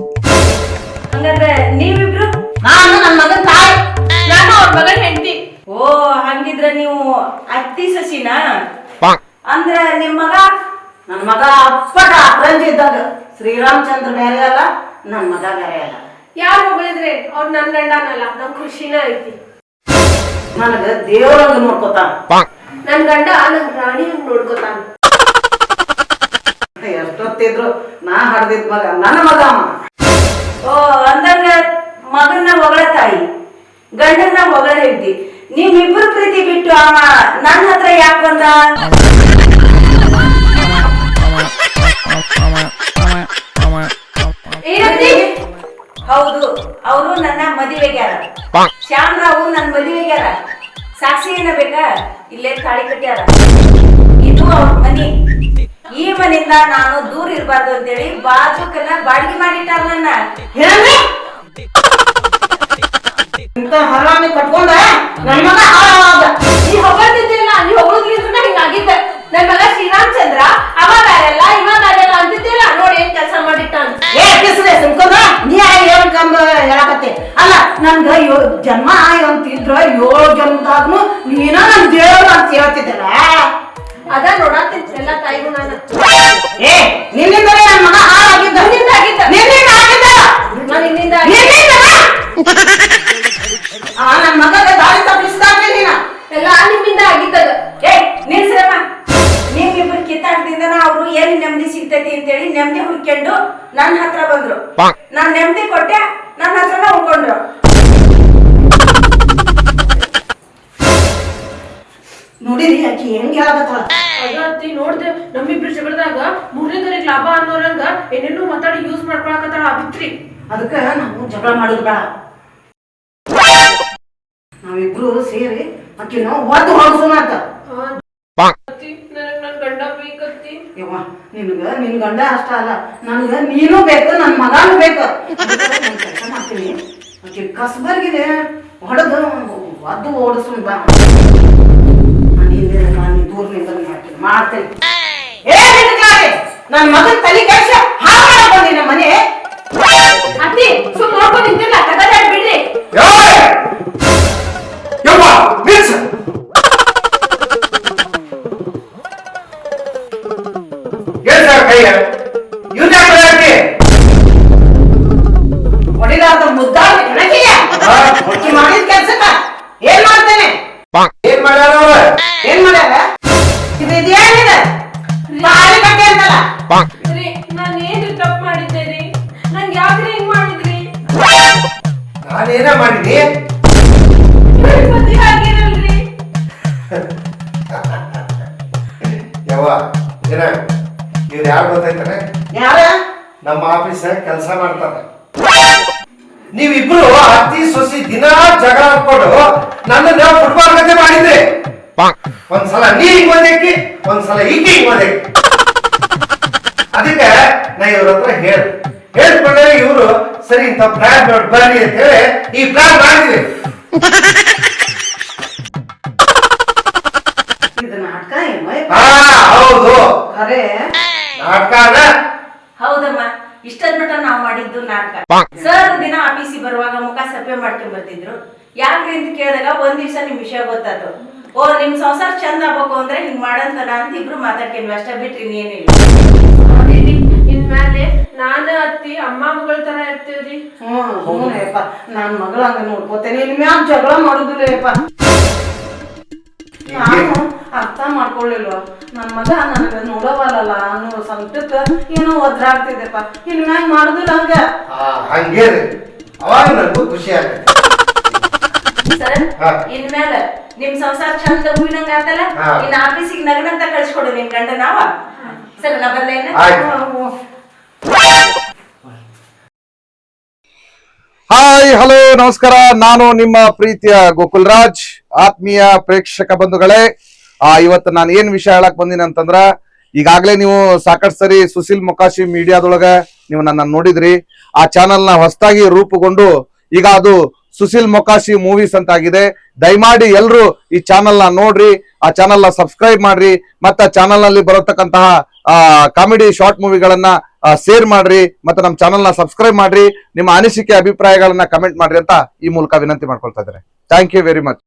ಹಂಗಾದ್ರೆ ನೀವಿಬ್ರು? ನಾನು ನನ್ನ ಮಗನ ತಾಯಿ, ನಾನು ಅವ್ರ ಮಗನ ಹೆಂಡತಿ. ಓ ಹಂಗಿದ್ರೆ ನೀವು ಅತ್ತಿ ಸಸಿನ? ಅಂದ್ರ ನಿಮ್ ಮಗ? ನನ್ನ ಮಗ ಅಪ್ಪಟ ಅಪ್ರಂಜಿ ಇದ್ದಾಗ. ಶ್ರೀರಾಮಚಂದ್ರ ಬೇರೆ ಅಲ್ಲ, ನನ್ನ ಮಗ ಬೇರೆ ಅಲ್ಲ. ಯಾರು ಹೊಗಳಿದ್ರೆ ಅವ್ರು ನನ್ ಗಂಡನಲ್ಲ, ನಮ್ ಖುಷಿನ ಐತಿ. ನನಗ ದೇವ್ರಂಗ ನೋಡ್ಕೋತಾನ, ನನ್ ಗಂಡ ನನ್ ರಾಣಿ ಹಂಗ ನೋಡ್ಕೋತಾನ. ಎಷ್ಟೊತ್ತಿದ್ರು ನಾ ಹಡ್ದಿದ್ ಮಗ ನನ್ನ ಮಗ ಅಮ್ಮ. ಓ ಅಂದಂಗ ಮಗನ್ನ ಹೊಗಳ ತಾಯಿ, ಗಂಡನ್ನ ಹೊಗಳ ಹೆಂಡತಿ. ನೀವಿಬ್ರು ಪ್ರೀತಿ ಬಿಟ್ಟು ಅವ ನನ್ನ ಹತ್ರ ಯಾಕೆ ಬಂದ? ಏನಂತಿ? ಹೌದು, ಅವರು ನನ್ನ ಮದುವೆಗ್ಯಾರ. ಶ್ಯಾಮರಾವು ನನ್ನ ಮದುವೆಗ್ಯಾರ. ಸಾಕ್ಷಿ ಏನ ಬೇಕಾ? ಇಲ್ಲೇ ತಾಳಿ ಕಟ್ಟ್ಯಾರ. ಇದು ಅವ್ರ ಮನಿ. ಈ ಮನೆಯಿಂದ ನಾನು ದೂರ ಇರಬಾರ್ದು ಅಂತೇಳಿ ಬಾಜುಕೆಲ್ಲ ಬಾಡಿಗೆ ಮಾಡಿಟ್ಟಾರ ನನ್ನ. ಇಂತ ಹರಾಮಿ ಕಟ್ಕೊಂಡ ನನ್ನ ಮಗ ಹಾಳಾದ. ನೀ ಹೊಗಳಿದ್ದಿಲ್ಲ, ನೀ ಹೊಗಳಿದ್ರಿಂದ ಹಿಂಗಾಗಿದ್ದ. ನನ್ ಮಗ ಶ್ರೀರಾಮಚಂದ್ರ ಅವ ಬೇರೆಲ್ಲ ಇವ ಬೇರೆಲ್ಲ ಅಂತಿದ್ದಿಲ್ಲ. ನೋಡಿ ಏನ್ ಕೆಲಸ ಮಾಡಿಟ್ಟಾನ. ನೀ ಹೇಳ್ಕಂದ ಹೇಳಕತ್ತೆ. ಅಲ್ಲ ನನ್ಗ ಜನ್ಮ ಅಂತಿದ್ರ 7 ಜನ್ಮದಾಗ್ನು ನೀನ ನನ್ ದೇವ್ರು ಅಂತ ಹೇಳ್ತಿದ್ದಲ್ಲ. ಅದ ನೋಡಾತಿದ್ ಎಲ್ಲ ತಾಯಿಗೂ ನಾನು. ನಿನ್ನಿಂದಲೇ ನನ್ನ ಮಗ ಹಾಳಾಗಿದ್ದ. ನಿನ್ನಿಂದ ಆಗಿದ್ದ. ನಿನ್ನಿಂದ ಆಗಿದ್ದ. ನಾನು ನಿನ್ನಿಂದ ನನ್ನ ಮಗಗೆ ದಾರಿ ತಪ್ಪಿಸಿದಾಗ್ಲಿ ನೀನ. ಎಲ್ಲ ನಿಮ್ಮಿಂದ ಆಗಿದ್ದದ. ನಿಲ್ಸ್ರಮ್ಮ, ನೀವಿಬ್ರು ಕಿತ್ತಾಟದಿಂದನ ಅವ್ರು ಏನ್ ನೆಮ್ಮದಿ ಸಿಗ್ತೈತಿ ಅಂತೇಳಿ ನೆಮ್ಮದಿ ಹುಡ್ಕೊಂಡು ನನ್ನ ಹತ್ರ ಬಂದ್ರು. ನಾನ್ ನೆಮ್ಮದಿ ಕೊಟ್ಟೆ, ನನ್ನ ಹತ್ರನ ಉಳ್ಕೊಂಡ್ರು. ನೋಡಿರಿ ಆಕಿ ಹೆಂಗ್ ಹೇಳಕತ್ತಾಳ. ಅಯ್ಯತ್ತಿ ನೋಡ್ದೆ ನಮ್ಮಿಬ್ರು ಜಗಳದಾಗ 3ನೇ ಲಾಭ ಅನ್ನೋರಂಗ ಏನೇನೋ ಮಾತಾಡಿ ಯೂಸ್ ಮಾಡ್ಕೊಳಕತ್ತಾಳ ಆ ಬಿತ್ರಿ. ಅದಕ್ಕ ನಾವು ಜಗಳ ಮಾಡೋದು ಬೇಡ. ನಾವಿಬ್ರು ಸೇರಿ ಆಕಿನ ಒದ್ದು ಹೊಡ್ಸೋಣ ಅಂತ. ನನಗ್ ನನ್ ಗಂಡ ಬೇಕತ್ತಿ. ಯವ್ವ, ನಿನ್ ಗಂಡ ಅಷ್ಟ ಅಲ್ಲ, ನನ್ಗ ನೀನು ಬೇಕು, ನನ್ ಮಗಾನು ಬೇಕು. ಕೆಲಸ ಮಾಡ್ತೀನಿ, ಆಕಿ ಕಸಬರ್ಗಿದೆ ಹೊಡೆದು ಒದ್ದು ಓಡಿಸೋಣ ಬಾ. ನಾನು ದೂರನಿಂದ ಮಾಡ್ತೇನೆ. ನನ್ ಮಗನ್ ತಲೆ ಕೆಲ್ಸ ಹಾಳು ಮಾಡಕ್ ಬಂದಿ ನಮ್ಮ ಮನೆ. ಅತ್ತಿ ಸುಮ್ ನೋಡ್ಕೊಂಡು ನಿಂತಿಲ್ಲ, ತಗದಾಡ್ ಬಿಡ್ರಿ. ಹೊಡಿಲಾರ್ದ ಮುದ್ದಾಡ ಮಾಡಿದ ಕೆಲ್ಸಕ್ಕ ಏನ್ ಮಾಡ್ತೇನೆ? ಏನ್ ಮಾಡ್ಯಾರ? ಏನ್ ಮಾಡ್ಯಾರ? ಇದೇನಿದೆ ತಾಳಿ ಕಟ್ಟಿ ಅಂತಲ್ಲ. ನಾನ್ ಏನ್ರಿ ತಪ್ಪು ಮಾಡಿದ್ದೆ ರೀ? ನಂಗೆ ಯಾಕ್ರಿ ಹಿಂಗ್ ಮಾಡಿದ್ರಿ? ನಾನೇನ ಮಾಡಿದಿ? ಬುದ್ಧಿ ಆಗಿರಲ್ರಿ. ಯವ್ವ ಏನ ಇವ್ರು ಯಾರು ಗೊತ್ತೈತಾನೆ? ಯಾರ? ನಮ್ಮ ಆಫೀಸ್ ಕೆಲಸ ಮಾಡ್ತಾರೆ. ನೀವಿಬ್ರು ಅತ್ತಿ ಸೊಸಿ ದಿನ ಜಗಳ ಹಾಕೊಂಡು ನನ್ನನ್ನ ಫುಟ್ಬಾಲ್ ಗತೆ ಮಾಡಿದ್ರಿ. ಒಂದ್ಸಲ ನೀ ಹಿಂಗ್ ಓದಕ್ಕೆ, ಒಂದ್ಸಲ ಈಕೆ ಹಿಂಗ್ ಓದಕ್ಕೆ. ಅದಕ್ಕೆ ನಾ ಇವ್ರ ಹತ್ರ ಹೇಳ್ಕೊಂಡ್ರೆ ಇವರು ಸರಿ ಇಂಥ ಪ್ಲಾನ್ ಬರ್ಲಿ ಅಂತ ಹೇಳಿ ಈ ಪ್ಲಾನ್ ಮಾಡಿದ್ವಿ. ಇದು ನಾಟಕ ಏನು? ಹೌದು, ಖರೆ ನಾಟಕನ. ಹೌದಮ್ಮ, ಇಷ್ಟದ ಮಟ್ಟ ನಾವು ಮಾಡಿದ್ದು ನಾಟಕ. ಸರ್ ದಿನ ಆಫೀಸಿಗೆ ಬರುವಾಗ ಮುಖ ಸಪ್ಪೆ ಮಾಡ್ಕೊಂಡ್ ಬರ್ತಿದ್ರು. ಯಾಕ್ರಿ ಅಂತ ಕೇಳಿದಾಗ ಒಂದ್ ದಿವ್ಸ ನಿಮ್ ವಿಷಯ ಗೊತ್ತಾಯ್ತು. ಓ ಓ ನಿಮ್ ಸಂಸಾರ ಚಂದ ಆಗ್ಬೇಕು ಅಂದ್ರೆ ಹಿಂಗ್ ಮಾಡಂತಲ್ಲ ಅಂತ ಇಬ್ರು ಮಾತಾಡ್ಕೊಂಡ್ವಿ ಅಷ್ಟ ಬಿಟ್ರಿ ಇನ್ನೇನಿಲ್ಲ. ಇನ್ಮೇಲೆ ನಾನು ಅತ್ತಿ ಅಮ್ಮ ಮಗಳ ತರ ಇರ್ತೀವ್ರಿ. ಹ್ಞೂಪ್ಪ ನಾನ್ ಮಗಳ ಹಂಗ ನೋಡ್ಕೋತೇನೆ ಇನ್ಮ್ಯಾಗ ಜಗಳ ಮಾಡುದಿಲ್ಲಪ್ಪ. ನಾನು ಅರ್ಥ ಮಾಡ್ಕೊಳ್ಳಿಲ್ವ ನನ್ ಮಗ ನನಗ ನೋಡವಲ್ಲ ಅನ್ನೋ ಸಂಕಟಕ್ಕ ಏನೋ ಒದ್ರಾಗ್ತಿದೆಪ್ಪ. ಇನ್ಮ್ಯಾಗ ಮಾಡುದಿಲ್ಲ ಹಂಗ. ಹಂಗೆ ರೀ ಅವಾಗ ನನಗೂ ಖುಷಿ ಆಗತ್ತೆ. ಸರ್ ಇನ್ಮೇಲ ನಿಮ್ ಸಂಸಾರ ಚಂದ ಹೂವಿನಂಗ ಆತಲ್ಲ, ಇನ್ ಆಫೀಸಿಗೆ ನಗನಂತ ಕಳ್ಸಿಕೊಡು ನಿಮ್ ಗಂಡ ನಾವ. ಸರ್ ನಾ ಬರ್ಲೇನ? ಹಾಯ್ ಹಲೋ ನಮಸ್ಕಾರ, ನಾನು ನಿಮ್ಮ ಪ್ರೀತಿಯ ಗೋಕುಲ್ ರಾಜ್. ಆತ್ಮೀಯ ಪ್ರೇಕ್ಷಕ ಬಂಧುಗಳೇ, ಇವತ್ತು ನಾನು ಏನ್ ವಿಷಯ ಹೇಳಕ್ ಬಂದಿನಿ ಅಂತಂದ್ರ, ಈಗಾಗಲೇ ನೀವು ಸಾಕಷ್ಟು ಸರಿ ಸುಶೀಲ್ ಮೊಕಾಶಿ ಮೀಡಿಯಾದೊಳಗ ನೀವು ನನ್ನ ನೋಡಿದ್ರಿ. ಆ ಚಾನಲ್ ನ ಹೊಸದಾಗಿ ರೂಪುಗೊಂಡು ಈಗ ಅದು ಸುಶೀಲ್ ಮೊಕಾಶಿ ಮೂವೀಸ್ ಅಂತ ಆಗಿದೆ. ದಯಮಾಡಿ ಎಲ್ರು ಈ ಚಾನಲ್ ನ ನೋಡ್ರಿ, ಆ ಚಾನಲ್ ನ ಸಬ್ಸ್ಕ್ರೈಬ್ ಮಾಡ್ರಿ, ಮತ್ತೆ ಆ ಚಾನಲ್ ನಲ್ಲಿ ಬರತಕ್ಕಂತಹ ಕಾಮಿಡಿ ಶಾರ್ಟ್ ಮೂವಿಗಳನ್ನ ಶೇರ್ ಮಾಡ್ರಿ, ಮತ್ತೆ ನಮ್ಮ ಚಾನಲ್ ನ ಸಬ್ಸ್ಕ್ರೈಬ್ ಮಾಡ್ರಿ. ನಿಮ್ಮ ಅನಿಸಿಕೆ ಅಭಿಪ್ರಾಯಗಳನ್ನ ಕಮೆಂಟ್ ಮಾಡ್ರಿ ಅಂತ ಈ ಮೂಲಕ ವಿನಂತಿ ಮಾಡ್ಕೊಳ್ತಾ ಇದ್ದಾರೆ. Thank you very much.